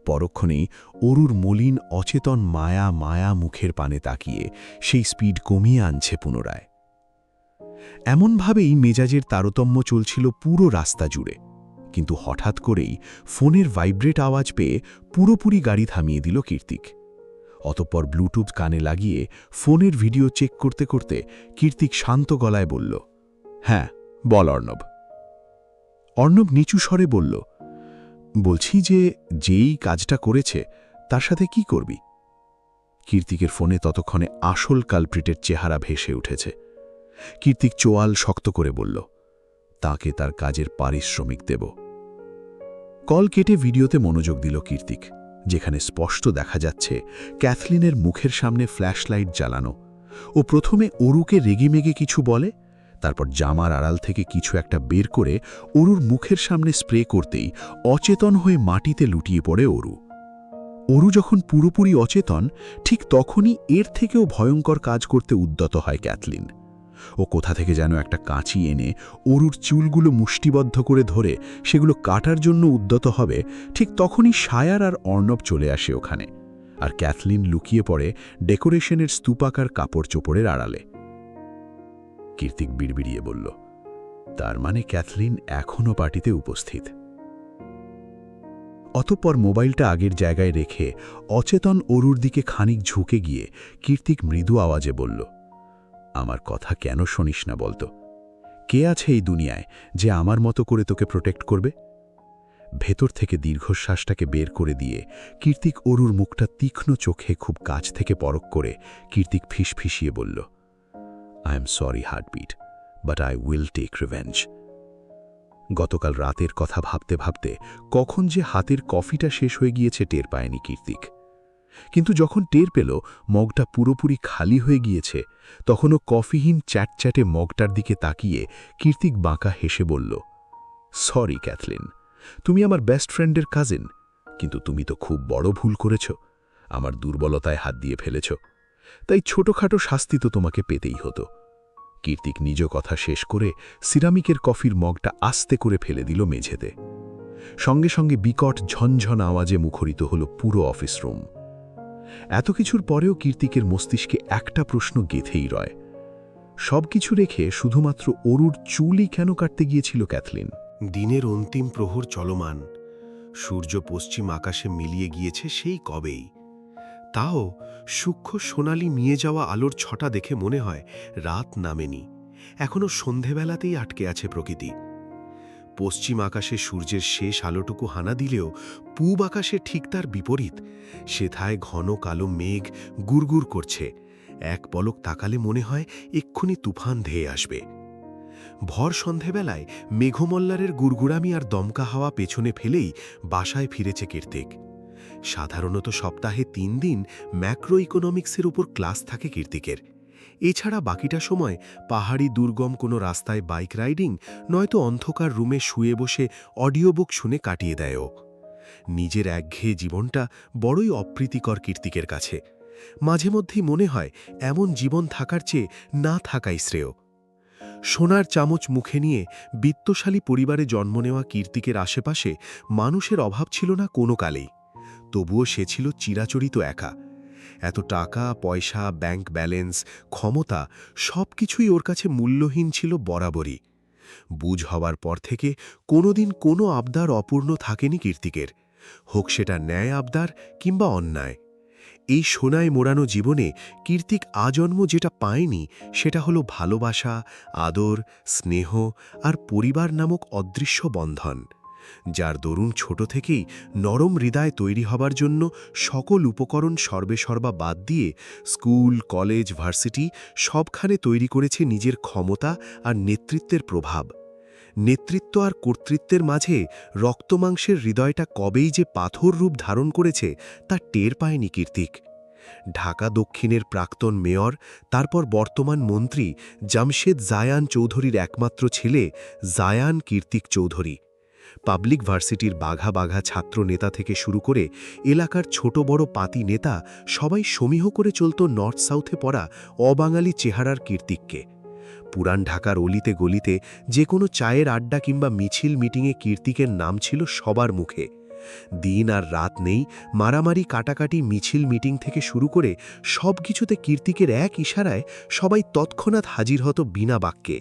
পরক্ষণেই অরুর মলিন অচেতন মায়া মায়া মুখের পানে তাকিয়ে সেই স্পিড কমিয়ে আনছে পুনরায়। এমনভাবেই মেজাজের তারতম্য চলছিল পুরো রাস্তা জুড়ে, কিন্তু হঠাৎ করেই ফোনের ভাইব্রেট আওয়াজ পেয়ে পুরোপুরি গাড়ি থামিয়ে দিল কীর্তিক। অতঃপর ব্লুটুথ কানে লাগিয়ে ফোনের ভিডিও চেক করতে করতে কীর্তিক শান্ত গলায় বলল, হ্যাঁ বল অর্ণব। অর্ণব নিচু স্বরে বলল, বলছি যে যেই কাজটা করেছে তার সাথে কি করবি? কীর্তিকের ফোনে ততক্ষণে আসল কালপ্রিটের চেহারা ভেসে উঠেছে। কীর্তিক চোয়াল শক্ত করে বলল, তাকে তার কাজের পারিশ্রমিক দেব। কল কেটে ভিডিওতে মনোযোগ দিল কীর্তিক, যেখানে স্পষ্ট দেখা যাচ্ছে ক্যাথলিনের মুখের সামনে ফ্ল্যাশলাইট জ্বালানো। ও প্রথমে অরুকে রেগেমেগে কিছু বলে, তারপর জামার আড়াল থেকে কিছু একটা বের করে অরুর মুখের সামনে স্প্রে করতেই অচেতন হয়ে মাটিতে লুটিয়ে পড়ে অরু। অরু যখন পুরোপুরি অচেতন, ঠিক তখনই এর থেকেও ভয়ঙ্কর কাজ করতে উদ্যত হয় ক্যাথলিন। ও কোথা থেকে যেন একটা কাঁচি এনে অরুর চুলগুলো মুষ্টিবদ্ধ করে ধরে সেগুলো কাটার জন্য উদ্যত হবে, ঠিক তখনই সায়ার আর অর্ণব চলে আসে ওখানে, আর ক্যাথলিন লুকিয়ে পড়ে ডেকোরেশনের স্তূপাকার কাপড় চোপড়ের আড়ালে। কীর্তিক বিড়বিড়িয়ে বলল, তার মানে ক্যাথলিন এখনও পার্টিতে উপস্থিত। অতঃপর মোবাইলটা আগের জায়গায় রেখে অচেতন অরুর দিকে খানিক ঝুঁকে গিয়ে কীর্তিক মৃদু আওয়াজে বলল, আমার কথা কেন শোনিস না বলতো? কে আছে এই দুনিয়ায় যে আমার মতো করে তোকে প্রোটেক্ট করবে? ভেতর থেকে দীর্ঘশ্বাসটাকে বের করে দিয়ে কীর্তিক অরুর মুখটা তীক্ষ্ণ চোখে খুব কাছ থেকে পরখ করে কীর্তিক ফিসফিসিয়ে বলল, I am sorry heartbeat, but I will take revenge. গতকাল রাতের কথা ভাবতে ভাবতে কখন যে হাতের কফিটা শেষ হয়ে গিয়েছে টের পায়নি কীর্তিক। কিন্তু যখন টের পেল মগটা পুরোপুরি খালি হয়ে গিয়েছে, তখনও কফিহীন চ্যাটচ্যাটে মগটার দিকে তাকিয়ে কীর্তিক বাঁকা হেসে বলল, সরি ক্যাথলিন, তুমি আমার বেস্ট ফ্রেন্ডের কাজিন, কিন্তু তুমি তো খুব বড় ভুল করেছ, আমার দুর্বলতায় হাত দিয়ে ফেলেছ, তাই ছোটখাটো শাস্তি তো তোমাকে পেতেই হতো। কীর্তিক নিজ কথা শেষ করে সিরামিকের কফির মগটা আস্তে করে ফেলে দিল মেঝেতে। সঙ্গে সঙ্গে বিকট ঝনঝন আওয়াজে মুখরিত হল পুরো অফিস রুম। এত কিছুর পরেও কীর্তিকের মস্তিষ্কে একটা প্রশ্ন গেঁথেই রয়, সবকিছু রেখে শুধুমাত্র অরুর চুলই কেন কাটতে গিয়েছিল ক্যাথলিন? দিনের অন্তিম প্রহর চলমান, সূর্য পশ্চিম আকাশে মিলিয়ে গিয়েছে সেই কবেই। তাও সূক্ষ্ম সোনালি মিয়ে যাওয়া আলোর ছটা দেখে মনে হয় রাত নামেনি, এখনো সন্ধেবেলাতেই আটকে আছে প্রকৃতি। পশ্চিম আকাশে সূর্যের শেষ আলোটুকু হানা দিলেও পূব আকাশে ঠিক তার বিপরীত, সেথায় ঘন কালো মেঘ গুড়গুড় করছে, এক পলক তাকালে মনে হয় এক্ষুনি তুফান ধেয়ে আসবে। ভর সন্ধেবেলায় মেঘমল্লারের গুড়গুড়ামি আর দমকা হাওয়া পেছনে ফেলেই বাসায় ফিরেছে কীর্তিক। সাধারণত সপ্তাহে 3 দিন ম্যাক্রো ইকোনমিক্সের উপর ক্লাস থাকে কীর্তিকের। এছাড়া বাকিটা সময় পাহাড়ি দুর্গম কোনো রাস্তায় বাইক রাইডিং, নয়তো অন্ধকার রুমে শুয়ে বসে অডিও বুক শুনে কাটিয়ে দেয় ও। নিজের একঘেয়ে জীবনটা বড়ই অপ্রীতিকর কীর্তিকের কাছে। মাঝে মধ্যেই মনে হয় এমন জীবন থাকার চেয়ে না থাকাই শ্রেয়। সোনার চামচ মুখে নিয়ে বিত্তশালী পরিবারে জন্ম নেওয়া কীর্তিকের আশেপাশে মানুষের অভাব ছিল না কোনো কালেই, তবুও সে ছিল চিরাচরিত একা। এত টাকা পয়সা, ব্যাংক ব্যালেন্স, ক্ষমতা সব কিছুই ওর কাছে মূল্যহীন ছিল বরাবরই। বুঝ হওয়ার পর থেকে কোনোদিন কোনো আবদার অপূর্ণ থাকেনি কীর্তিকের, হোক সেটা ন্যায় আবদার কিংবা অন্যায়। এই সোনায় মোড়ানো জীবনে কীর্তিক আজন্ম যেটা পায়নি সেটা হলো ভালোবাসা, আদর, স্নেহ আর পরিবার নামক অদৃশ্য বন্ধন, যার দরুন ছোট থেকেই নরম হৃদয় তৈরি হবার জন্য সকল উপকরণ সর্বেসর্বা বাদ দিয়ে স্কুল, কলেজ, ভার্সিটি সবখানে তৈরি করেছে নিজের ক্ষমতা আর নেতৃত্বের প্রভাব। নেতৃত্ব আর কর্তৃত্বের মাঝে রক্তমাংসের হৃদয়টা কবেই যে পাথর রূপ ধারণ করেছে তা টের পায়নি কীর্তিক। ঢাকা দক্ষিণের প্রাক্তন মেয়র, তারপর বর্তমান মন্ত্রী জামশেদ জায়ান চৌধুরীর একমাত্র ছেলে জায়ান কীর্তিক চৌধুরী। পাবলিক ভার্সিটির বাঘা বাঘা ছাত্র নেতা থেকে শুরু করে এলাকার ছোট বড় পাতি নেতা সবাই সমীহ করে চলত নর্থ সাউথে পড়া অবাঙালি চেহারার কীর্তিককে। পুরান ঢাকার অলিতে গলিতে যে কোনো চায়ের আড্ডা কিংবা মিছিল মিটিংয়ে কীর্তিকের নাম ছিল সবার মুখে। দিন আর রাত নেই, মারামারি কাটাকাটি মিছিল মিটিং থেকে শুরু করে সব কিছুতে কীর্তিকের এক ইশারায় সবাই তৎক্ষণাৎ হাজির হতো বিনা বাক্যে।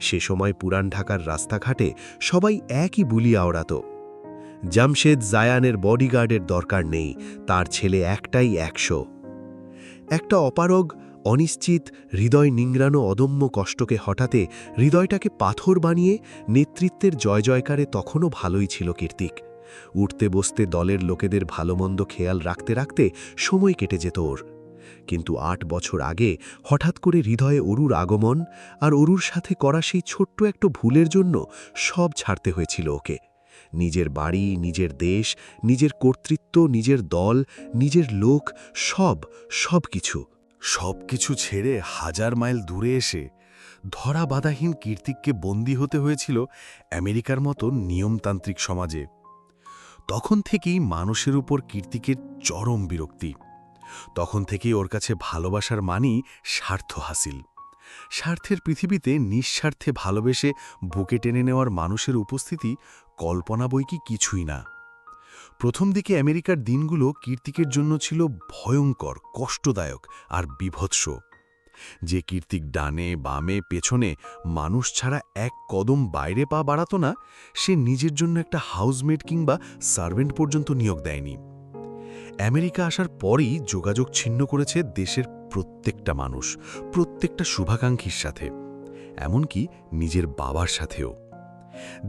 সে সময় পুরান ঢাকার রাস্তাঘাটে সবাই একই বুলি আওড়াত, জামশেদ জায়ানের বডিগার্ডের দরকার নেই, তার ছেলে একটাই ১০০। একটা অপারগ, অনিশ্চিত, হৃদয় নিংড়ানো অদম্য কষ্টকে হঠাতে হৃদয়টাকে পাথর বানিয়ে নেতৃত্বের জয় জয়কারে তখনও ভালোই ছিল কীর্তিক। উঠতে বসতে দলের লোকেদের ভালোমন্দ খেয়াল রাখতে রাখতে সময় কেটে যেত ওর। কিন্তু ৮ বছর আগে হঠাৎ করে হৃদয়ে অরুর আগমন, আর অরুর সাথে করা সেই ছোট্ট একটা ভুলের জন্য সব ছাড়তে হয়েছিল ওকে। নিজের বাড়ি, নিজের দেশ, নিজের কর্তৃত্ব, নিজের দল, নিজের লোক, সব কিছু সবকিছু ছেড়ে 1000 মাইল দূরে এসে ধরা বাধাহীন কীর্তিককে বন্দী হতে হয়েছিল আমেরিকার মতো নিয়মতান্ত্রিক সমাজে। তখন থেকেই মানুষের উপর কীর্তিকের চরম বিরক্তি। তখন থেকেই ওর কাছে ভালোবাসার মানেই স্বার্থ হাসিল। স্বার্থের পৃথিবীতে নিঃস্বার্থে ভালোবেসে বুকে টেনে নেওয়ার মানুষের উপস্থিতি কল্পনা বই কি কিছুই না। প্রথম দিকে আমেরিকার দিনগুলো কীর্তিকের জন্য ছিল ভয়ঙ্কর, কষ্টদায়ক আর বিভৎস। যে কীর্তিক ডানে বামে পেছনে মানুষ ছাড়া এক কদম বাইরে পা বাড়াত না, সে নিজের জন্য একটা হাউসমেট কিংবা সার্ভেন্ট পর্যন্ত নিয়োগ দেয়নি। আমেরিকা আসার পরই যোগাযোগ ছিন্ন করেছে দেশের প্রত্যেকটা মানুষ, প্রত্যেকটা শুভাকাঙ্ক্ষীর সাথে, এমনকি নিজের বাবার সাথেও।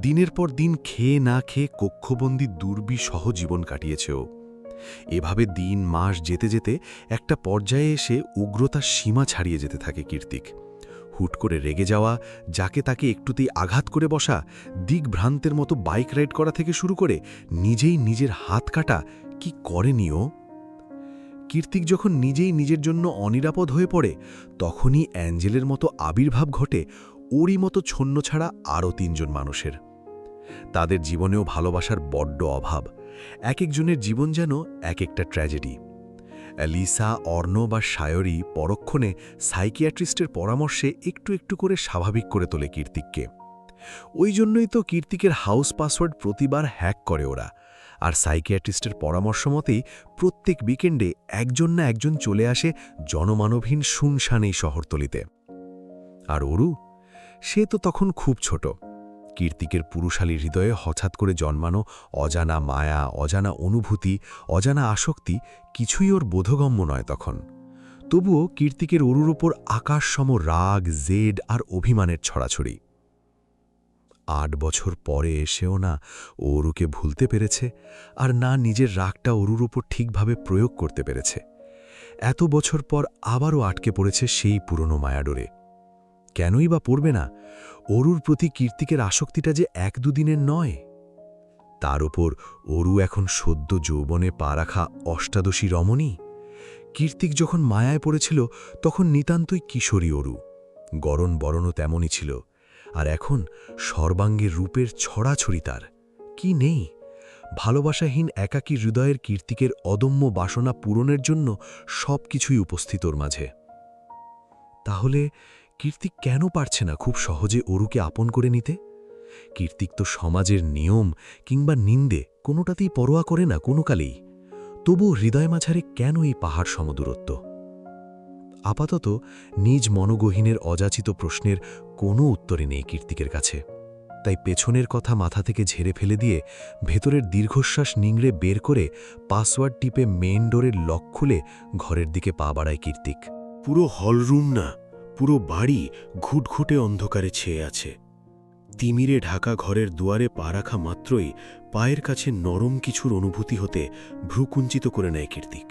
দিনের পর দিন খেয়ে না খেয়ে কক্ষবন্দী দুর্বিষহ জীবন কাটিয়েছে ও। এভাবে দিন মাস যেতে যেতে একটা পর্যায়ে এসে উগ্রতার সীমা ছাড়িয়ে যেতে থাকে কীর্তিক। হুট করে রেগে যাওয়া, যাকে তাকে একটুতেই আঘাত করে বসা, দিকভ্রান্তের মতো বাইক রাইড করা থেকে শুরু করে নিজেই নিজের হাত কাটা, কি করেনি ও? কীর্তিক যখন নিজেই নিজের জন্য অনিরাপদ হয়ে পড়ে, তখনই অ্যাঞ্জেলের মতো আবির্ভাব ঘটে ওরই মতো ছন্ন ছাড়া আরও ৩ জন মানুষের। তাদের জীবনেও ভালোবাসার বড্ড অভাব। এক একজনের জীবন যেন এক একটা ট্র্যাজেডি। লিসা, অর্ণব বা সায়রী পরক্ষণে সাইকিয়াট্রিস্টের পরামর্শে একটু একটু করে স্বাভাবিক করে তোলে কীর্তিককে। ওই জন্যই তো কীর্তিকের হাউস পাসওয়ার্ড প্রতিবার হ্যাক করে ওরা, আর সাইকিয়াট্রিস্টের পরামর্শ মতেই প্রত্যেক উইকেন্ডে একজন না একজন চলে আসে জনমানবহীন শুনশান এই শহরতলিতে। আর অরু, সে তো তখন খুব ছোট। কীর্তিকের পুরুষালী হৃদয়ে হঠাৎ করে জন্মানো অজানা মায়া, অজানা অনুভূতি, অজানা আসক্তি কিছুই ওর বোধগম্য নয় তখন। তবুও কীর্তিকের অরুর ওপর আকাশসম রাগ, জেদ আর অভিমানের ছড়াছড়ি। ৮ বছর পরে এসেও না অরুকে ভুলতে পেরেছে, আর না নিজের রাগটা অরুর ওপর ঠিকভাবে প্রয়োগ করতে পেরেছে। এত বছর পর আবারও আটকে পড়েছে সেই পুরনো মায়াডোরে। কেনই বা পড়বে না? অরুর প্রতি কীর্তিকের আসক্তিটা যে ১-২ দিনের নয়। তার ওপর অরু এখন সদ্য যৌবনে পা রাখা অষ্টাদশী রমণী। কীর্তিক যখন মায়ায় পড়েছিল তখন নিতান্তই কিশোরী অরু, গরণ বরণও তেমনই ছিল। আর এখন সর্বাঙ্গের রূপের ছড়াছড়ি তার, কি নেই? ভালোবাসাহীন একাকী হৃদয়ের কীর্তিকের অদম্য বাসনা পূরণের জন্য সব কিছুই উপস্থিত ওর মাঝে। তাহলে কীর্তিক কেন পারছে না খুব সহজে অরুকে আপন করে নিতে? কীর্তিক তো সমাজের নিয়ম কিংবা নিন্দে কোনোটাতেই পরোয়া করে না কোনো কালেই। তবু হৃদয় মাঝারে কেন এই পাহাড় সমদূরত্ব? আপাতত নিজ মনোগহীনের অযাচিত প্রশ্নের কোনো উত্তরে নেই কীর্তিকের কাছে। তাই পেছনের কথা মাথা থেকে ঝেড়ে ফেলে দিয়ে ভেতরের দীর্ঘশ্বাস নিংড়ে বের করে পাসওয়ার্ড টিপে মেইন ডোরের লক খুলে ঘরের দিকে পা বাড়ায় কীর্তিক। পুরো হলরুম না, পুরো বাড়ি ঘুটঘুটে অন্ধকারে ছেয়ে আছে। তিমিরে ঢাকা ঘরের দুয়ারে পা রাখা মাত্রই পায়ের কাছে নরম কিছুর অনুভূতি হতে ভ্রুকুঞ্চিত করে নেয় কীর্তিক।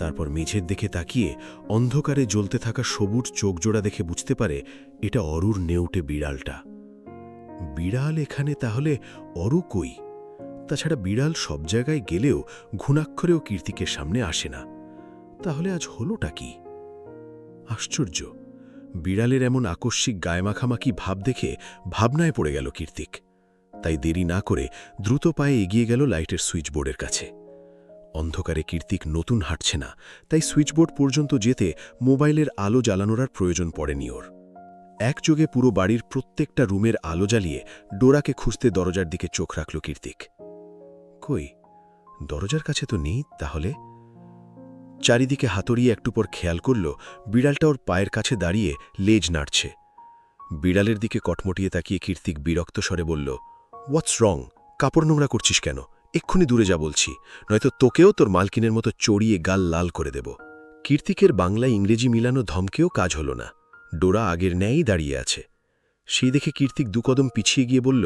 তারপর মেঝের দিকে তাকিয়ে অন্ধকারে জ্বলতে থাকা সবুজ চোখজোড়া দেখে বুঝতে পারে এটা অরুর নেউটে বিড়ালটা। বিড়াল এখানে, তাহলে অরু কই? তাছাড়া বিড়াল সব জায়গায় গেলেও ঘুণাক্ষরেও কীর্তিকের সামনে আসে না। তাহলে আজ হলোটা কি? আশ্চর্য, বিড়ালের এমন আকস্মিক গায়ে মাখামাখি ভাব দেখে ভাবনায় পড়ে গেল কীর্তিক। তাই দেরি না করে দ্রুত পায়ে এগিয়ে গেল লাইটের সুইচবোর্ডের কাছে। অন্ধকারে কীর্তিক নতুন হাঁটছে না, তাই সুইচবোর্ড পর্যন্ত যেতে মোবাইলের আলো জ্বালানোর আর প্রয়োজন পড়েনি ওর। একযোগে পুরো বাড়ির প্রত্যেকটা রুমের আলো জ্বালিয়ে ডোরাকে খুঁজতে দরজার দিকে চোখ রাখল কীর্তিক। কই, দরজার কাছে তো নেই তাহলে? চারিদিকে হাতড়িয়ে একটু পর খেয়াল করল বিড়ালটা ওর পায়ের কাছে দাঁড়িয়ে লেজ নাড়ছে। বিড়ালের দিকে কটমটিয়ে তাকিয়ে কীর্তিক বিরক্ত স্বরে বলল, হোয়াটস রং? কাপড় নোংরা করছিস কেন? এক্ষুনি দূরে যা বলছি, নয়তো তোকেও তোর মালকিনের মতো চড়িয়ে গাল লাল করে দেব। কীর্তিকের বাংলা ইংরেজি মিলানো ধমকেও কাজ হল না। ডোরা আগের ন্যায়ই দাঁড়িয়ে আছে। সেই দেখে কীর্তিক 2 কদম পিছিয়ে গিয়ে বলল,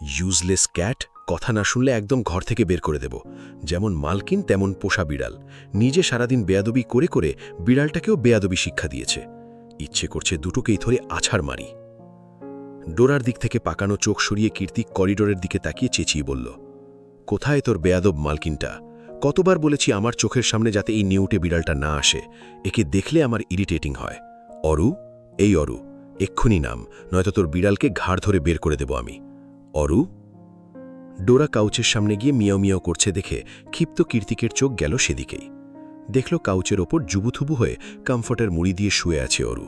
ইউজলেস ক্যাট, কথা না শুনলে একদম ঘর থেকে বের করে দেব। যেমন মালকিন তেমন পোষা বিড়াল, নিজে সারাদিন বেয়াদবি করে করে বিড়ালটাকেও বেয়াদবি শিক্ষা দিয়েছে। ইচ্ছে করছে দুটোকেই ধরে আছাড় মারি। ডোরার দিক থেকে পাকানো চোখ সরিয়ে কীর্তিক করিডোরের দিকে তাকিয়ে চেঁচিয়ে বলল, কোথায় তোর বেয়াদব মালকিনটা? কতবার বলেছি আমার চোখের সামনে যাতে এই নিউটে বিড়ালটা না আসে, একে দেখলে আমার ইরিটেটিং হয়। অরু, এই অরু, এক্ষুনি নাম, নয়তো তোর বিড়ালকে ঘাড় ধরে বের করে দেব আমি। অরু। ডোরা কাউচের সামনে গিয়ে মিয়াও মিয়াও করছে দেখে ক্ষিপ্ত কীর্তিকের চোখ গেল সেদিকেই। দেখল কাউচের ওপর জুবুথুবু হয়ে কমফর্টের মুড়ি দিয়ে শুয়ে আছে অরু।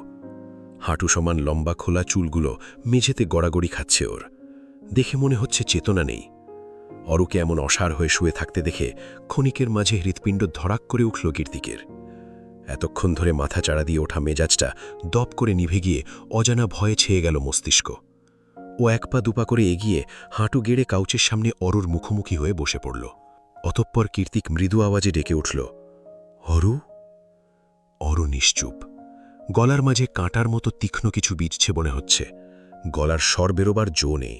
হাঁটু সমান লম্বা খোলা চুলগুলো মেঝেতে গড়াগড়ি খাচ্ছে ওর। দেখে মনে হচ্ছে চেতনা নেই। অরুকে এমন অসাড় হয়ে শুয়ে থাকতে দেখে ক্ষণিকের মাঝে হৃৎপিণ্ড ধড়াক করে উঠল কীর্তিকের। এতক্ষণ ধরে মাথা চাড়া দিয়ে ওঠা মেজাজটা দপ করে নিভে গিয়ে অজানা ভয়ে ছেয়ে গেল মস্তিষ্ক। ও 1 পা 2 পা করে এগিয়ে হাঁটু গেড়ে কাউচের সামনে অরুর মুখোমুখি হয়ে বসে পড়ল। অতঃপর কীর্তিক মৃদু আওয়াজে ডেকে উঠল, অরু। অরু নিশ্চুপ। গলার মাঝে কাঁটার মতো তীক্ষ্ণ কিছু বিজছে মনে হচ্ছে। গলার স্বর বেরোবার জো নেই।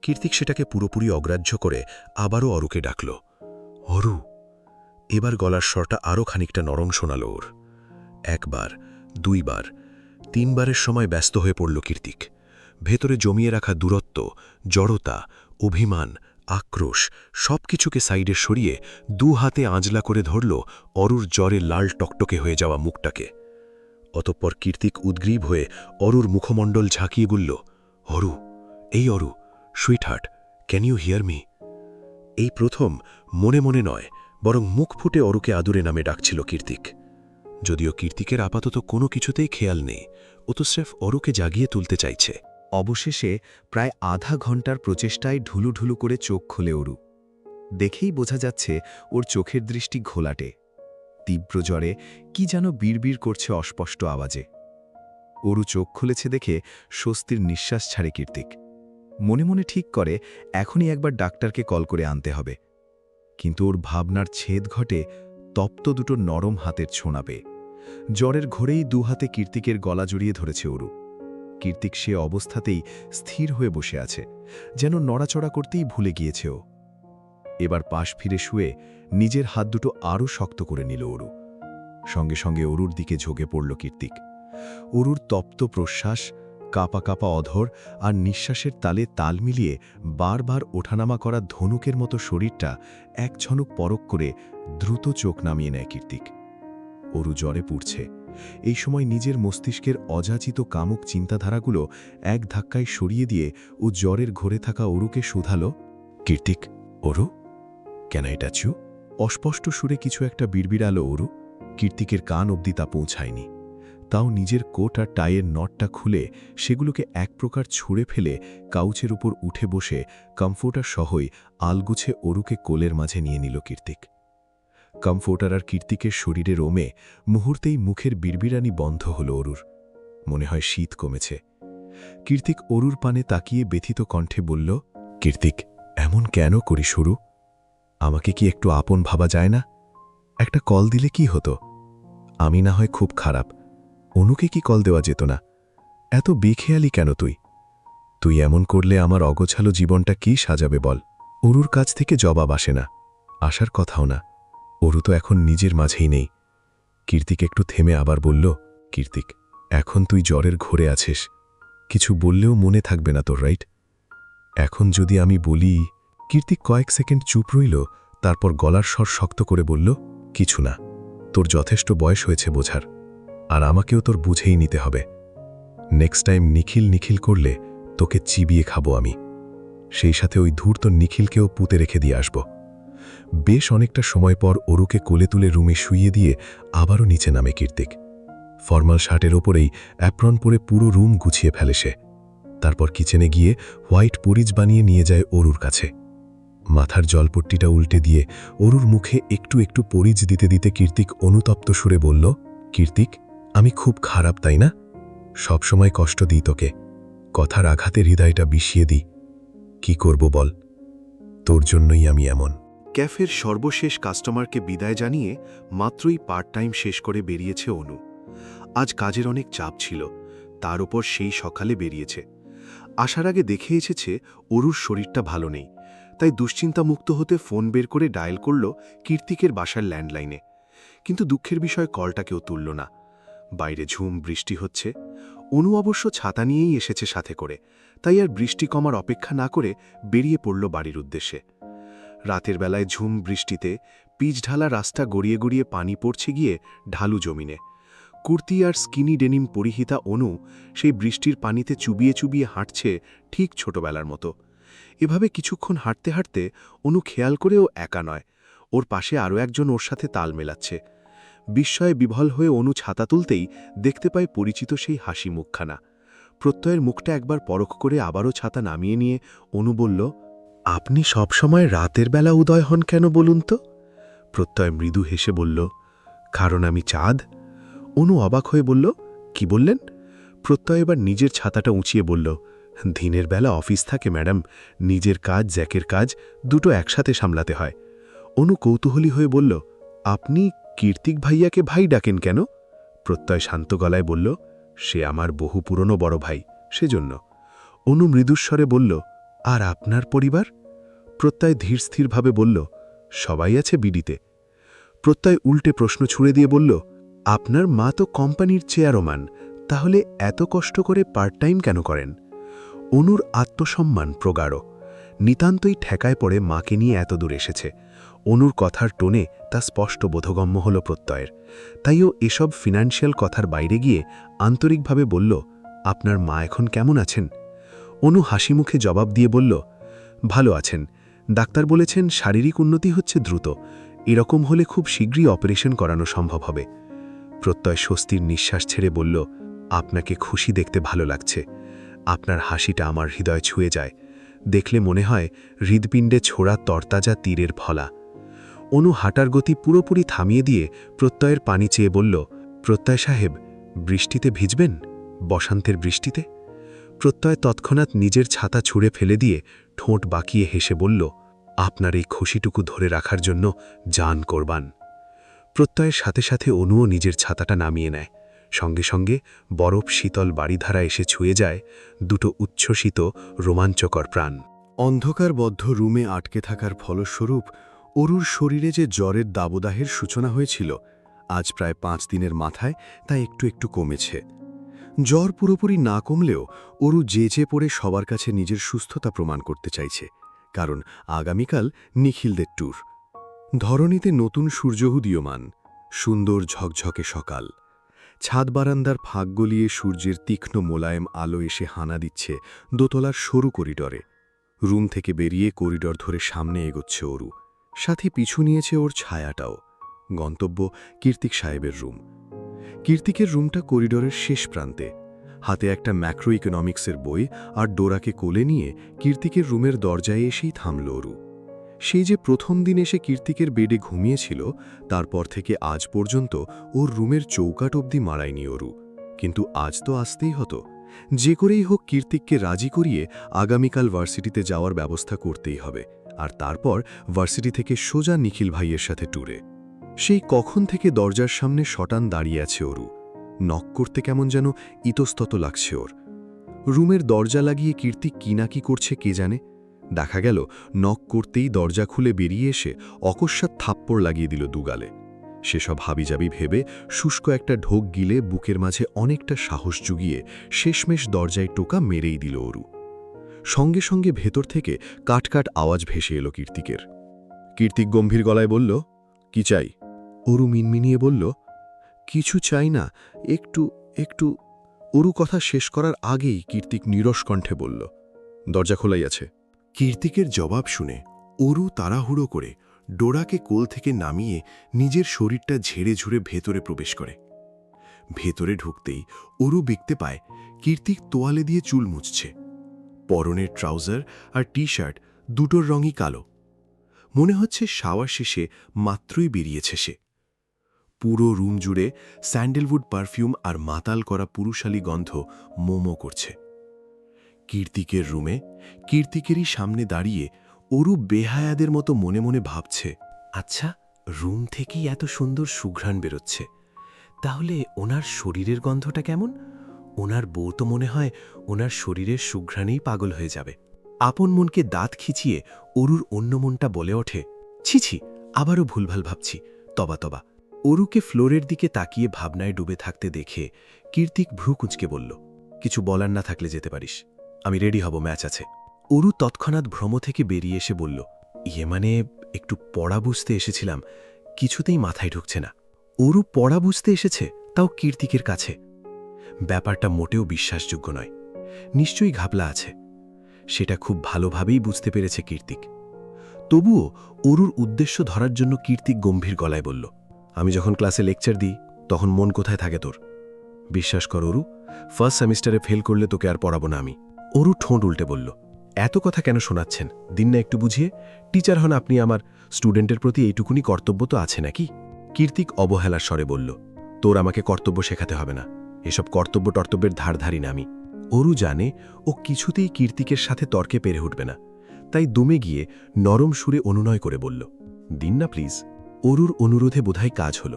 কীর্তিক সেটাকে পুরোপুরি অগ্রাহ্য করে আবারও অরুকে ডাকল, অরু। এবার গলার স্বরটা আরও খানিকটা নরম শোনাল ওর। 1 বার, 2 বার, 3 বারের সময় ব্যস্ত হয়ে পড়ল কীর্তিক। ভেতরে জমিয়ে রাখা দূরত্ব, জড়তা, অভিমান, আক্রোশ সবকিছুকে সাইডে সরিয়ে 2 হাতে আঁজলা করে ধরল অরুর জ্বরে লাল টকটকে হয়ে যাওয়া মুখটাকে। অতঃপর কীর্তিক উদ্গ্রীব হয়ে অরুর মুখমণ্ডল ঝাঁকিয়ে বলল, অরু, এই Aru, sweetheart, can you hear me? এই প্রথম মনে মনে নয়, বরং মুখ ফুটে অরুকে আদুরে নামে ডাকছিল কীর্তিক। যদিও কীর্তিকের আপাতত কোনো কিছুতেই খেয়াল নেই, ও তো স্রেফ অরুকে জাগিয়ে তুলতে চাইছে। অবশেষে প্রায় আধা ঘন্টার প্রচেষ্টায় ঢুলু ঢুলু করে চোখ খোলে অরু। দেখেই বোঝা যাচ্ছে ওর চোখের দৃষ্টি ঘোলাটে। তীব্র জ্বরে কি যেন বিড়বিড় করছে অস্পষ্ট আওয়াজে। অরু চোখ খুলেছে দেখে স্বস্তির নিঃশ্বাস ছাড়ে কীর্তিক। মনে মনে ঠিক করে এখনই একবার ডাক্তারকে কল করে আনতে হবে। কিন্তু ওর ভাবনার ছেদ ঘটে তপ্ত দুটো নরম হাতের ছোঁয়া পেয়ে। জ্বরের ঘোরেই 2 হাতে কীর্তিকের গলা জড়িয়ে ধরেছে অরু। কীর্তিক সে অবস্থাতেই স্থির হয়ে বসে আছে, যেন নড়াচড়া করতেই ভুলে গিয়েছে ও। এবার পাশ ফিরে শুয়ে নিজের হাত দুটো আরও শক্ত করে নিল অরু। সঙ্গে সঙ্গে অরুর দিকে ঝোঁকে পড়ল কীর্তিক। অরুর তপ্ত প্রশ্বাস, কাঁপা কাঁপা অধর আর নিঃশ্বাসের তালে তাল মিলিয়ে বারবার ওঠানামা করা ধনুকের মতো শরীরটা এক ঝনক পরক করে দ্রুত চোখ নামিয়ে নেয় কীর্তিক। অরু জ্বরে পুড়ছে। এই সময় নিজের মস্তিষ্কের অযাচিত কামুক চিন্তাধারাগুলো এক ধাক্কায় সরিয়ে দিয়ে ও জ্বরের ঘোরে থাকা অরুকে শুধাল, Kirtik, Aru, can I touch you? অস্পষ্ট সুরে কিছু একটা বিড়বিড়ালো অরু। কীর্তিকের কান অবধি তা পৌঁছায়নি। তাও নিজের কোট আর টাইয়ের নটটা খুলে সেগুলোকে এক প্রকার ছুঁড়ে ফেলে কাউচের উপর উঠে বসে কমফোর্টার সহই আলগুছে অরুকে কোলের মাঝে নিয়ে নিল কীর্তিক। কমফোর্টার আর কীর্তিকের শরীরে রোমে মুহূর্তেই মুখের বিড়বিড়ানি বন্ধ হল অরুর। মনে হয় শীত কমেছে। কীর্তিক অরুর পানে তাকিয়ে ব্যথিত কণ্ঠে বলল, কীর্তিক, এমন কেন করি শুরু? আমাকে কি একটু আপন ভাবা যায় না? একটা কল দিলে কি হতো? আমি না হয় খুব খারাপ, অনুকে কি কল দেওয়া যেত না? এত বেখেয়ালি কেন তুই? তুই এমন করলে আমার অগোছালো জীবনটা কি সাজাবে বল? অরুর কাছ থেকে জবাব আসে না, আসার কথাও না। অরু তো এখন নিজের মাঝেই নেই। কীর্তিক একটু থেমে আবার বলল, কীর্তিক, এখন তুই জ্বরের ঘোরে আছিস, কিছু বললেও মনে থাকবে না তোর, রাইট? এখন যদি আমি বলি। কীর্তিক কয়েক সেকেন্ড চুপ রইল, তারপর গলার স্বর শক্ত করে বলল, কিছু না, তোর যথেষ্ট বয়স হয়েছে বোঝার, আর আমাকেও তোর বুঝেই নিতে হবে। নেক্সট টাইম নিখিল নিখিল করলে তোকে চিবিয়ে খাবো আমি। সেই সাথে ওই ধূর্ত নিখিলকেও পুঁতে রেখে দিয়ে আসব। বেশ অনেকটা সময় পর অরুকে কোলে তুলে রুমে শুইয়ে দিয়ে আবারও নিচে নামে কীর্তিক। ফর্মাল শার্টের ওপরেই অ্যাপ্রন পরে পুরো রুম গুছিয়ে ফেলে সে। তারপর কিচেনে গিয়ে হোয়াইট পরিজ বানিয়ে নিয়ে যায় অরুর কাছে। মাথার জলপট্টিটা উল্টে দিয়ে অরুর মুখে একটু একটু পরিজ দিতে দিতে কীর্তিক অনুতপ্ত সুরে বলল, কীর্তিক, আমি খুব খারাপ তাই না? সবসময় কষ্ট দিই তোকে, কথার আঘাতে হৃদয়টা বিষিয়ে দিই। কি করব বল, তোর জন্যই আমি এমন। ক্যাফের সর্বশেষ কাস্টমারকে বিদায় জানিয়ে মাত্রই পার্ট টাইম শেষ করে বেরিয়েছে অনু। আজ কাজের অনেক চাপ ছিল, তার উপর সেই সকালে বেরিয়েছে। আসার আগে দেখে এসেছে অরুর শরীরটা ভালো নেই, তাই দুশ্চিন্তামুক্ত হতে ফোন বের করে ডায়াল করল কীর্তিকের বাসার ল্যান্ডলাইনে। কিন্তু দুঃখের বিষয় কলটা কেউ তুলল না। বাইরে ঝুম বৃষ্টি হচ্ছে। অনু অবশ্য ছাতা নিয়েই এসেছে সাথে করে, তাই আর বৃষ্টি কমার অপেক্ষা না করে বেরিয়ে পড়ল বাড়ির উদ্দেশ্যে। রাতের বেলায় ঝুম বৃষ্টিতে পিচ ঢালা রাস্তা গড়িয়ে গড়িয়ে পানি পড়ছে গিয়ে ঢালু জমিনে। কুর্তি আর স্কিনি ডেনিম পরিহিতা অনু সেই বৃষ্টির পানিতে চুবিয়ে চুবিয়ে হাঁটছে ঠিক ছোটবেলার মতো। এভাবে কিছুক্ষণ হাঁটতে হাঁটতে অনু খেয়াল করেও একা নয়, ওর পাশে আরও একজন ওর সাথে তাল মেলাচ্ছে। বিস্ময়ে বিভল হয়ে অনু ছাতা তুলতেই দেখতে পায় পরিচিত সেই হাসি মুখখানা। প্রত্যয়ের মুখটা একবার পরখ করে আবারও ছাতা নামিয়ে নিয়ে অনু বলল, আপনি সবসময় রাতের বেলা উদয় হন কেন বলুন তো? প্রত্যয় মৃদু হেসে বলল, কারণ আমি চাঁদ। অনু অবাক হয়ে বলল, কি বললেন? প্রত্যয় এবার নিজের ছাতাটা উঁচিয়ে বলল, দিনের বেলা অফিস থাকে ম্যাডাম, নিজের কাজ জ্যাকের কাজ দুটো একসাথে সামলাতে হয়। অনু কৌতূহলী হয়ে বলল, আপনি কীর্তিক ভাইয়াকে ভাই ডাকেন কেন? প্রত্যয় শান্ত গলায় বলল, সে আমার বহু পুরনো বড় ভাই, সেজন্য। অনু মৃদুস্বরে বলল, আর আপনার পরিবার? প্রত্যয় ধীরস্থিরভাবে বলল, সবাই আছে বিডিতে। প্রত্যয় উল্টে প্রশ্ন ছুড়ে দিয়ে বলল, আপনার মা তো কোম্পানির চেয়ারম্যান, তাহলে এত কষ্ট করে পার্ট টাইম কেন করেন? অনুর আত্মসম্মান প্রগাঢ়। নিতান্তই ঠেকায় পড়ে মাকে নিয়ে এত দূর এসেছে। অনুর কথার টোনে তা স্পষ্ট বোধগম্য হল প্রত্যয়ের। তাইও এসব ফিনান্সিয়াল কথার বাইরে গিয়ে আন্তরিকভাবে বলল, আপনার মা এখন কেমন আছেন? অনু হাসি মুখে জবাব দিয়ে বলল, ভালো আছেন, ডাক্তার বলেছেন শারীরিক উন্নতি হচ্ছে দ্রুত, এরকম হলে খুব শীঘ্রই অপারেশন করানো সম্ভব হবে। প্রত্যয় স্বস্তির নিঃশ্বাস ছেড়ে বলল, আপনাকে খুশি দেখতে ভালো লাগছে। আপনার হাসিটা আমার হৃদয় ছুঁয়ে যায়, দেখলে মনে হয় হৃদপিণ্ডে ছোড়া তরতাজা তীরের ফলা। অনু হাঁটার গতি পুরোপুরি থামিয়ে দিয়ে প্রত্যয়ের পানি চেয়ে বলল, প্রত্যয় সাহেব, বৃষ্টিতে ভিজবেন? বসন্তের বৃষ্টিতে? প্রত্যয় তৎক্ষণাৎ নিজের ছাতা ছুঁড়ে ফেলে দিয়ে ঠোঁট বাঁকিয়ে হেসে বলল, আপনার এই খুশিটুকু ধরে রাখার জন্য জান কোরবান। প্রত্যয়ের সাথে সাথে অনুও নিজের ছাতাটা নামিয়ে নেয়। সঙ্গে সঙ্গে বরফ শীতল বাড়িধারা এসে ছুঁয়ে যায় দুটো উচ্ছ্বসিত রোমাঞ্চকর প্রাণ। অন্ধকারবদ্ধ রুমে আটকে থাকার ফলস্বরূপ অরুর শরীরে যে জ্বরের দাবদাহের সূচনা হয়েছিল, আজ প্রায় 5 দিনের মাথায় তা একটু একটু কমেছে। জ্বর পুরোপুরি না কমলেও অরু জেজে পড়ে সবার কাছে নিজের সুস্থতা প্রমাণ করতে চাইছে, কারণ আগামীকাল নিখিলদের ট্যুর। ধরণীতে নতুন সূর্য উদীয়মান, সুন্দর ঝকঝকে সকাল। ছাদ বারান্দার ফাঁক গলিয়ে সূর্যের তীক্ষ্ণ মোলায়েম আলো এসে হানা দিচ্ছে দোতলার সরু করিডরে। রুম থেকে বেরিয়ে করিডর ধরে সামনে এগোচ্ছে অরু, সাথে পিছু নিয়েছে ওর ছায়াটাও। গন্তব্য কীর্তিক সাহেবের রুম। কীর্তিকের রুমটা করিডরের শেষ প্রান্তে। হাতে একটা ম্যাক্রো ইকোনমিক্সের বই আর ডোরাকে কোলে নিয়ে কীর্তিকের রুমের দরজায় এসেই থামল অরু। সেই যে প্রথম দিন এসে কীর্তিকের বেডে ঘুমিয়েছিল, তারপর থেকে আজ পর্যন্ত ওর রুমের চৌকাট অবধি মারায়নি অরু। কিন্তু আজ তো আসতেই হতো, যে করেই হোক কীর্তিককে রাজি করিয়ে আগামীকাল ভার্সিটিতে যাওয়ার ব্যবস্থা করতেই হবে, আর তারপর ভার্সিটি থেকে সোজা নিখিল ভাইয়ের সাথে ট্যুরে। সেই কখন থেকে দরজার সামনে শটান দাঁড়িয়ে আছে অরু। নক করতে কেমন যেন ইতস্তত লাগছে ওর। রুমের দরজা লাগিয়ে কীর্তিক কি না কি করছে কে জানে। দেখা গেল নক করতেই দরজা খুলে বেরিয়ে এসে অকস্মাৎ থাপ্পড় লাগিয়ে দিল দুগালে। সেসব হাবিজাবি ভেবে শুষ্ক একটা ঢোক গিলে বুকের মাঝে অনেকটা সাহস জুগিয়ে শেষমেশ দরজায় টোকা মেরেই দিল অরু। সঙ্গে সঙ্গে ভেতর থেকে কাটকাট আওয়াজ ভেসে এলো কীর্তিকের। কীর্তিক গম্ভীর গলায় বলল, কি চাই? অরু মিনমিনিয়ে বলল, কিছু চাই না, একটু। অরু কথা শেষ করার আগেই কীর্তিক নীরস কণ্ঠে বলল, দরজা খোলাই আছে, কীর্তিকের জবাব শুনে অরু তাড়াহুড়ো করে ডোরাকে কোল থেকে নামিয়ে নিজের শরীরটা ঝেড়ে ঝুড়ে ভেতরে প্রবেশ করে। ভেতরে ঢুকতেই অরু দেখতে পায় কীর্তিক তোয়ালে দিয়ে চুল মুছছে। পরনের ট্রাউজার আর টি শার্ট দুটোর রঙই কালো। মনে হচ্ছে শাওয়ার শেষে মাত্রই বেরিয়েছে সে। পুরো রুম জুড়ে স্যান্ডেলউড পারফিউম আর মাতাল করা পুরুষালী গন্ধ মোমো করছে। কীর্তিকের রুমে কীর্তিকেরই সামনে দাঁড়িয়ে অরু বেহায়াদের মতো মনে মনে ভাবছে, আচ্ছা, রুম থেকেই এত সুন্দর সুঘ্রাণ বেরোচ্ছে, তাহলে ওনার শরীরের গন্ধটা কেমন? ওনার বউ তো মনে হয় ওনার শরীরের সুঘ্রাণেই পাগল হয়ে যাবে। আপন মনকে দাঁত খিচিয়ে অরুর অন্য মনটা বলে ওঠে, ছি ছি, আবারও ভুলভাল ভাবছি, তবা তবা। অরুকে ফ্লোরের দিকে তাকিয়ে ভাবনায় ডুবে থাকতে দেখে কীর্তিক ভ্রু কুঁচকে বলল, কিছু বলার না থাকলে যেতে পারিস, আমি রেডি হব, ম্যাচ আছে। অরু তৎক্ষণাৎ ভ্রম থেকে বেরিয়ে এসে বলল, ইয়ে মানে একটু পড়া বুঝতে এসেছিলাম, কিছুতেই মাথায় ঢুকছে না। অরু পড়া বুঝতে এসেছে, তাও কীর্তিকের কাছে? ব্যাপারটা মোটেও বিশ্বাসযোগ্য নয়। নিশ্চয়ই ঘাবলা আছে। সেটা খুব ভালোভাবেই বুঝতে পেরেছে কীর্তিক। তবুও অরুর উদ্দেশ্য ধরার জন্য কীর্তিক গম্ভীর গলায় বলল, আমি যখন ক্লাসে লেকচার দিই তখন মন কোথায় থাকে তোর? বিশ্বাস কর অরু, ফার্স্ট সেমিস্টারে ফেল করলে তোকে আর পড়াবো না আমি। অরু ঠোঁট উল্টে বলল, এত কথা কেন শোনাচ্ছেন? দিন না একটু বুঝিয়ে। টিচার হন আপনি, আমার স্টুডেন্টের প্রতি এইটুকুনি কর্তব্য তো আছে নাকি? কীর্তিক অবহেলার স্বরে বলল, তোর আমাকে কর্তব্য শেখাতে হবে না, এসব কর্তব্য টর্তব্যের ধারধারি না আমি। অরু জানে ও কিছুতেই কীর্তিকের সাথে তর্কে পেরে উঠবে না, তাই দমে গিয়ে নরম সুরে অনুনয় করে বলল, দিন না প্লিজ। অরুর অনুরোধে বোধহয় কাজ হল।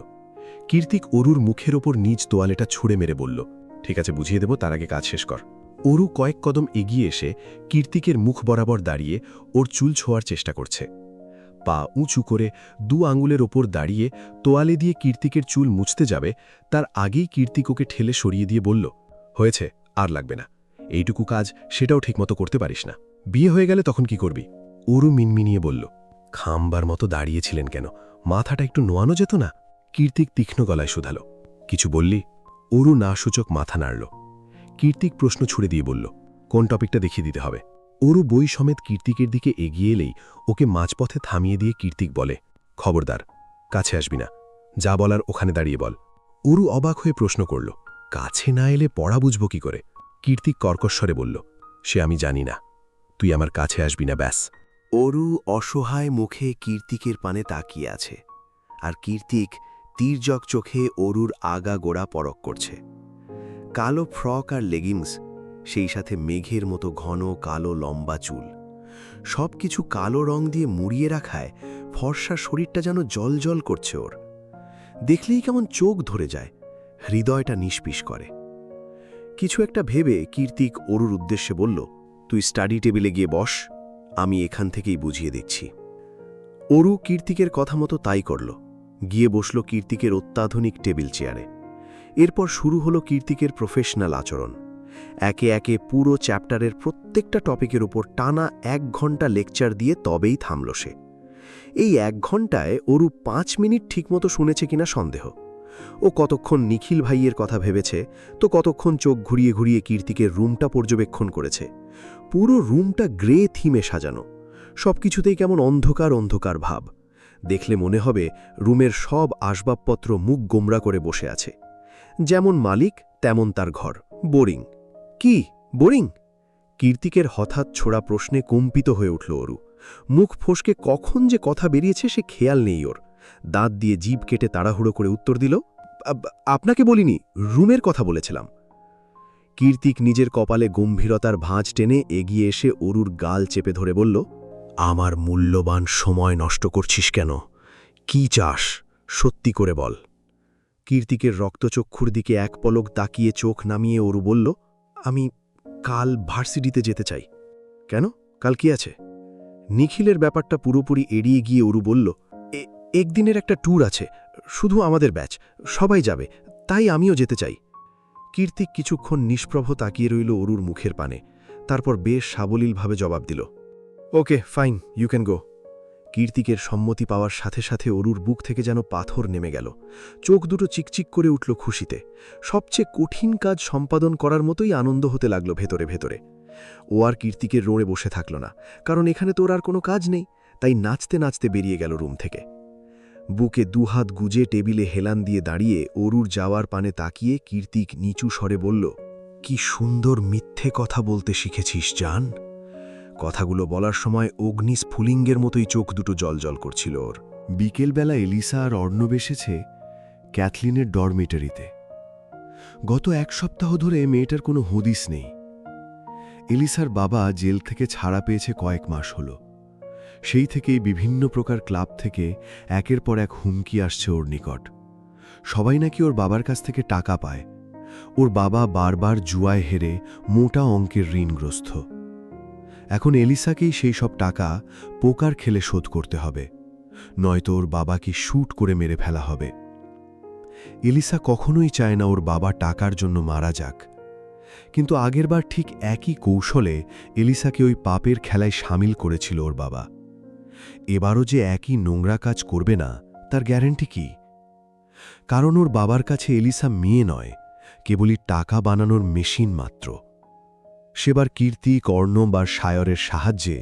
কীর্তিক অরুর মুখের ওপর নিজ তোয়ালেটা ছুঁড়ে মেরে বলল, ঠিক আছে, বুঝিয়ে দেব, তার আগে কাজ শেষ কর। অরু কয়েক কদম এগিয়ে এসে কীর্তিকের মুখ বরাবর দাঁড়িয়ে ওর চুল ছোঁয়ার চেষ্টা করছে। পা উঁচু করে 2 আঙুলের ওপর দাঁড়িয়ে তোয়ালে দিয়ে কীর্তিকের চুল মুছতে যাবে, তার আগেই কীর্তিক ওকে ঠেলে সরিয়ে দিয়ে বলল, হয়েছে, আর লাগবে না। এইটুকু কাজ সেটাও ঠিকমতো করতে পারিস না। বিয়ে হয়ে গেলে তখন কি করবি? অরু মিনমিনিয়ে বলল, খাম্বার মতো দাঁড়িয়েছিলেন কেন? মাথাটা একটু নোয়ানো যেত না? কীর্তিক তীক্ষ্ণ গলায় শুধাল, কিছু বললি? অরু না সূচক মাথা নাড়ল। কীর্তিক প্রশ্ন ছুড়ে দিয়ে বলল, কোন টপিকটা দেখিয়ে দিতে হবে? অরু বই সমেত কীর্তিকের দিকে এগিয়ে এলেই ওকে মাঝপথে থামিয়ে দিয়ে কীর্তিক বলে, খবরদার, কাছে আসবি না, যা বলার ওখানে দাঁড়িয়ে বল। অরু অবাক হয়ে প্রশ্ন করল, কাছে না এলে পড়া বুঝব কি করে? কীর্তিক কর্কশ্বরে বলল, সে আমি জানি না, তুই আমার কাছে আসবি না, ব্যাস। অরু অসহায় মুখে কীর্তিকের পানে তাকিয়ে আছে, আর কীর্তিক তীর্যক চোখে অরুর আগা গোড়া পরক করছে। কালো ফ্রক আর লেগিংস, সেই সাথে মেঘের মতো ঘন কালো লম্বা চুল, সব কিছু কালো রং দিয়ে মুড়িয়ে রাখায় ফর্সা শরীরটা যেন জলজল করছে ওর। দেখলেই কেমন চোখ ধরে যায়, হৃদয়টা নিষ্পিস করে। কিছু একটা ভেবে কীর্তিক অরুর উদ্দেশ্যে বলল, তুই স্টাডি টেবিলে গিয়ে বস, আমি এখান থেকেই বুঝিয়ে দিচ্ছি। অরু কীর্তিকের কথা মতো তাই করল, গিয়ে বসল কীর্তিকের অত্যাধুনিক টেবিল চেয়ারে। এরপর শুরু হলো কীর্তিকের প্রফেশনাল আচরণ। একে একে পুরো চ্যাপ্টারের প্রত্যেকটা টপিকের উপর টানা 1 ঘন্টা লেকচার দিয়ে তবেই থামল সে। এই 1 ঘন্টায় অরু 5 মিনিট ঠিকমতো শুনেছে কিনা সন্দেহ। ও কতক্ষণ নিখিল ভাইয়ের কথা ভেবেছে, তো কতক্ষণ চোখ ঘুরিয়ে ঘুরিয়ে কীর্তিকের রুমটা পর্যবেক্ষণ করেছে। পুরো রুমটা গ্রে থিমে সাজানো, সবকিছুতেই কেমন অন্ধকার অন্ধকার ভাব। দেখলে মনে হবে রুমের সব আসবাবপত্র মুখ গোমরা করে বসে আছে। যেমন মালিক তেমন তার ঘর। বোরিং। কি বোরিং? কীর্তিকের হঠাৎ ছোড়া প্রশ্নে কম্পিত হয়ে উঠল অরু। মুখ ফসকে কখন যে কথা বেরিয়েছে সে খেয়াল নেই ওর। দাঁত দিয়ে জিভ কেটে তাড়াহুড়ো করে উত্তর দিল, আপনাকে বলিনি, রুমের কথা বলেছিলাম। কীর্তিক নিজের কপালে গম্ভীরতার ভাঁজ টেনে এগিয়ে এসে অরুর গাল চেপে ধরে বলল, আমার মূল্যবান সময় নষ্ট করছিস কেন? কি চাস, সত্যি করে বল। কীর্তিকের রক্তচক্ষুর দিকে এক পলক তাকিয়ে চোখ নামিয়ে অরু বলল, আমি কাল ভার্সিটিতে যেতে চাই। কেন, কাল কি আছে? নিখিলের ব্যাপারটা পুরোপুরি এড়িয়ে গিয়ে অরু বলল, একদিনের একটা ট্যুর আছে, শুধু আমাদের ব্যাচ, সবাই যাবে, তাই আমিও যেতে চাই। কীর্তিক কিছুক্ষণ নিষ্প্রভ তাকিয়ে রইল অরুর মুখের পানে, তারপর বেশ সাবলীলভাবে জবাব দিল, okay fine, you can go. কীর্তিকের সম্মতি পাওয়ার সাথে সাথে অরুর বুক থেকে যেন পাথর নেমে গেল। চোখ দুটো চিকচিক করে উঠল খুশিতে। সবচেয়ে কঠিন কাজ সম্পাদন করার মতোই আনন্দ হতে লাগল ভেতরে ভেতরে। ও আর কীর্তিকের রোড়ে বসে থাকল না, কারণ এখানে তো ওর আর কোনো কাজ নেই, তাই নাচতে নাচতে বেরিয়ে গেল রুম থেকে। বুকে দুহাত গুজে টেবিলে হেলান দিয়ে দাঁড়িয়ে অরুর যাওয়ার পানে তাকিয়ে কীর্তিক নিচু স্বরে বলল, কি সুন্দর মিথ্যে কথা বলতে শিখেছিস জান। কথাগুলো বলার সময় অগ্নিস্ফুলিঙ্গের মতোই চোখ দুটো জলজল করছিল ওর। বিকেলবেলা এলিসা আর অর্ণব এসেছে ক্যাথলিনের ডরমিটারিতে। গত 1 সপ্তাহ ধরে মেয়েটার কোনো হদিস নেই। এলিসার বাবা জেল থেকে ছাড়া পেয়েছে কয়েক মাস হলো। সেই থেকেই বিভিন্ন প্রকার ক্লাব থেকে একের পর এক হুমকি আসছে ওর নিকট। সবাই নাকি ওর বাবার কাছ থেকে টাকা পায়। ওর বাবা বারবার জুয়ায় হেরে মোটা অঙ্কের ঋণগ্রস্ত। এখন এলিসাকেই সেই সব টাকা পোকার খেলে শোধ করতে হবে, নয়তো ওর বাবাকে শ্যুট করে মেরে ফেলা হবে। এলিসা কখনোই চায় না ওর বাবা টাকার জন্য মারা যাক, কিন্তু আগেরবার ঠিক একই কৌশলে এলিসাকে ওই পাপের খেলায় সামিল করেছিল ওর বাবা। এবারও যে একই নোংরা কাজ করবে না তার গ্যারান্টি কি? কারণ ওর বাবার কাছে এলিসা মেয়ে নয়, কেবলই টাকা বানানোর মেশিন মাত্র। সেবার কীর্তিক, অর্ণব আর সায়রের সাহায্যে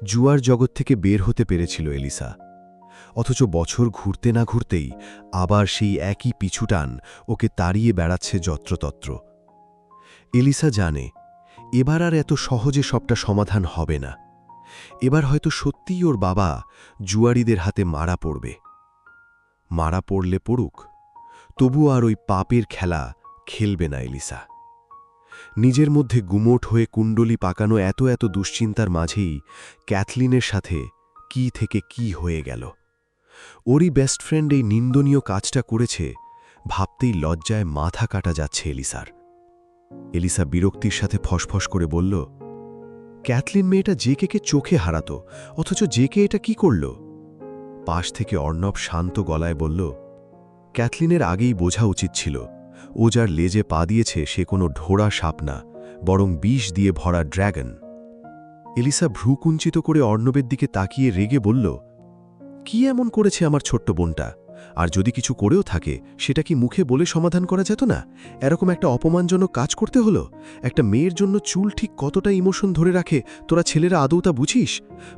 জুয়ার জগৎ থেকে বের হতে পেরেছিল এলিসা। অথচ বছর ঘুরতে না ঘুরতেই আবার সেই একই পিছুটান ওকে তাড়িয়ে বেড়াচ্ছে যত্রতত্র। এলিসা জানে এবার আর এত সহজে সবটা সমাধান হবে না। এবার হয়তো সত্যিই ওর বাবা জুয়ারিদের হাতে মারা পড়বে। মারা পড়লে পড়ুক, তবু আর ওই পাপের খেলা খেলবে না এলিসা। নিজের মধ্যে গুমোট হয়ে কুণ্ডলি পাকানো এত এত দুশ্চিন্তার মাঝেই ক্যাথলিনের সাথে কি থেকে কি হয়ে গেল। ওরই বেস্ট ফ্রেন্ড এই নিন্দনীয় কাজটা করেছে ভাবতেই লজ্জায় মাথা কাটা যাচ্ছে এলিসার। এলিসা বিরক্তির সাথে ফসফস করে বলল, ক্যাথলিন মেয়েটা জেকে চোখে হারাত, অথচ জেকে এটা কি করল? পাশ থেকে অর্ণব শান্ত গলায় বলল, ক্যাথলিনের আগেই বোঝা উচিত ছিল ও যার লেজে পা দিয়েছে সে কোনো ঢোড়া সাপ না, বরং বিষ দিয়ে ভরা ড্র্যাগন। এলিসা ভ্রু কুঞ্চিত করে অর্ণবের দিকে তাকিয়ে রেগে বলল, কি এমন করেছে আমার ছোট্ট বোনটা? আর যদি কিছু করেও থাকে সেটা কি মুখে বলে সমাধান করা যেত না? এরকম একটা অপমানজনক কাজ করতে হলো? একটা মেয়ের জন্য চুল ঠিক কতটা ইমোশন ধরে রাখে তোরা ছেলেরা আদৌ তা বুঝিস?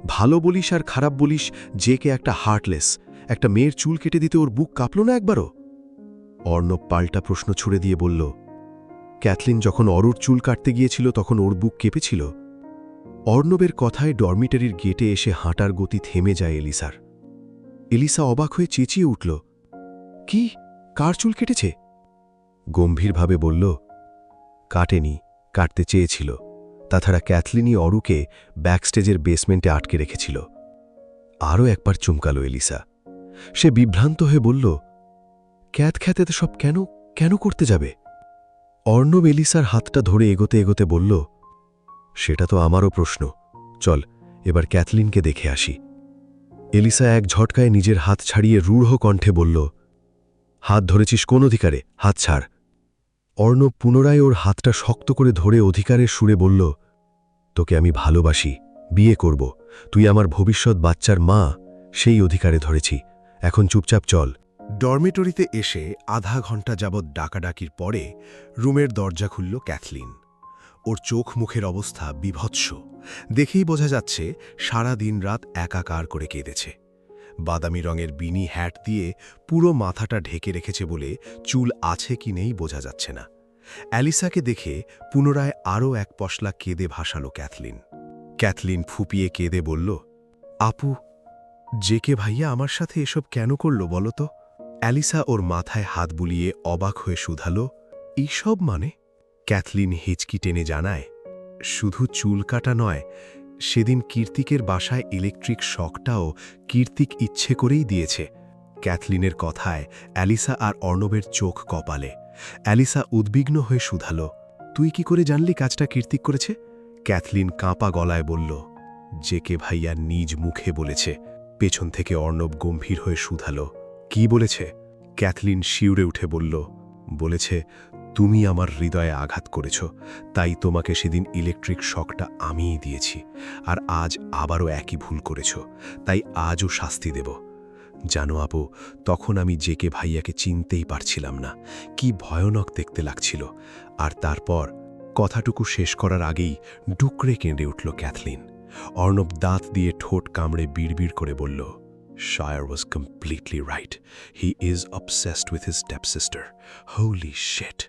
ভালো বলিস আর খারাপ বলিস, জেকে একটা হার্টলেস। একটা মেয়ের চুল কেটে দিতে ওর বুক কাঁপল না একবারও? অর্ণব পাল্টা প্রশ্ন ছুড়ে দিয়ে বলল, ক্যাথলিন যখন অরুর চুল কাটতে গিয়েছিল তখন ওর বুক কেঁপেছিল। অর্ণবের কথায় ডরমিটারির গেটে এসে হাঁটার গতি থেমে যায় এলিসার। এলিসা অবাক হয়ে চেঁচিয়ে উঠল, কি? কার চুল কেটেছে? গম্ভীরভাবে বলল, কাটেনি, কাটতে চেয়েছিল। তাছাড়া ক্যাথলিনই অরুকে ব্যাকস্টেজের বেসমেন্টে আটকে রেখেছিল। আরও একবার চমকাল এলিসা। সে বিভ্রান্ত হয়ে বলল, খ্যাতে সব কেন করতে যাবে? অর্ণব এলিসার হাতটা ধরে এগোতে এগোতে বলল, সেটা তো আমারও প্রশ্ন। চল এবার ক্যাথলিনকে দেখে আসি। এলিসা এক ঝটকায় নিজের হাত ছাড়িয়ে রূঢ় কণ্ঠে বলল, হাত ধরেছিস কোন অধিকারে? হাত ছাড়। অর্ণব পুনরায় ওর হাতটা শক্ত করে ধরে অধিকারের সুরে বলল, তোকে আমি ভালোবাসি, বিয়ে করব, তুই আমার ভবিষ্যৎ বাচ্চার মা, সেই অধিকারে ধরেছি। এখন চুপচাপ চল। ডরমিটরিতে এসে আধা ঘন্টা যাবৎ ডাকাডাকির পরে রুমের দরজা খুলল ক্যাথলিন। ওর চোখ মুখের অবস্থা বিভৎস। দেখেই বোঝা যাচ্ছে সারা দিন রাত একাকার করে কেঁদেছে। বাদামি রঙের বিনি হ্যাট দিয়ে পুরো মাথাটা ঢেকে রেখেছে বলে চুল আছে কি নেই বোঝা যাচ্ছে না। অ্যালিসাকে দেখে পুনরায় আরও এক পশলা কেঁদে ভাসালো ক্যাথলিন। ক্যাথলিন ফুপিয়ে কেঁদে বলল, আপু, জেকে ভাইয়া আমার সাথে এসব কেন করল বলো তো? অ্যালিসা ওর মাথায় হাত বুলিয়ে অবাক হয়ে শুধালো, এইসব মানে? ক্যাথলিন হিচকি টেনে জানায়, শুধু চুল কাটা নয়, সেদিন কীর্তিকের বাসায় ইলেকট্রিক শকটাও কীর্তিক ইচ্ছে করেই দিয়েছে। ক্যাথলিনের কথায় অ্যালিসা আর অর্ণবের চোখ কপালে। অ্যালিসা উদ্বিগ্ন হয়ে শুধালো, তুই কি করে জানলি কাজটা কীর্তিক করেছে? ক্যাথলিন কাঁপা গলায় বলল, জেকে ভাইয়া নিজ মুখে বলেছে। পেছন থেকে অর্ণব গম্ভীর হয়ে শুধালো, কি বলেছে? ক্যাথলিন শিউরে উঠে বলল, বলেছে তুমি আমার হৃদয়ে আঘাত করেছ, তাই তোমাকে সেদিন ইলেকট্রিক শকটা আমিই দিয়েছি। আর আজ আবারও একই ভুল করেছ, তাই আজও শাস্তি দেব। জানো আপু, তখন আমি জেকে ভাইয়াকে চিনতেই পারছিলাম না, কি ভয়ানক দেখতে লাগছিল। আর তারপর কথাটুকু শেষ করার আগেই ডুকরে কেঁদে উঠল ক্যাথলিন। অর্ণব দাঁত দিয়ে ঠোঁট কামড়ে বিড়বিড় করে বলল, Shayar was completely right. He is obsessed with his stepsister. Holy sheet.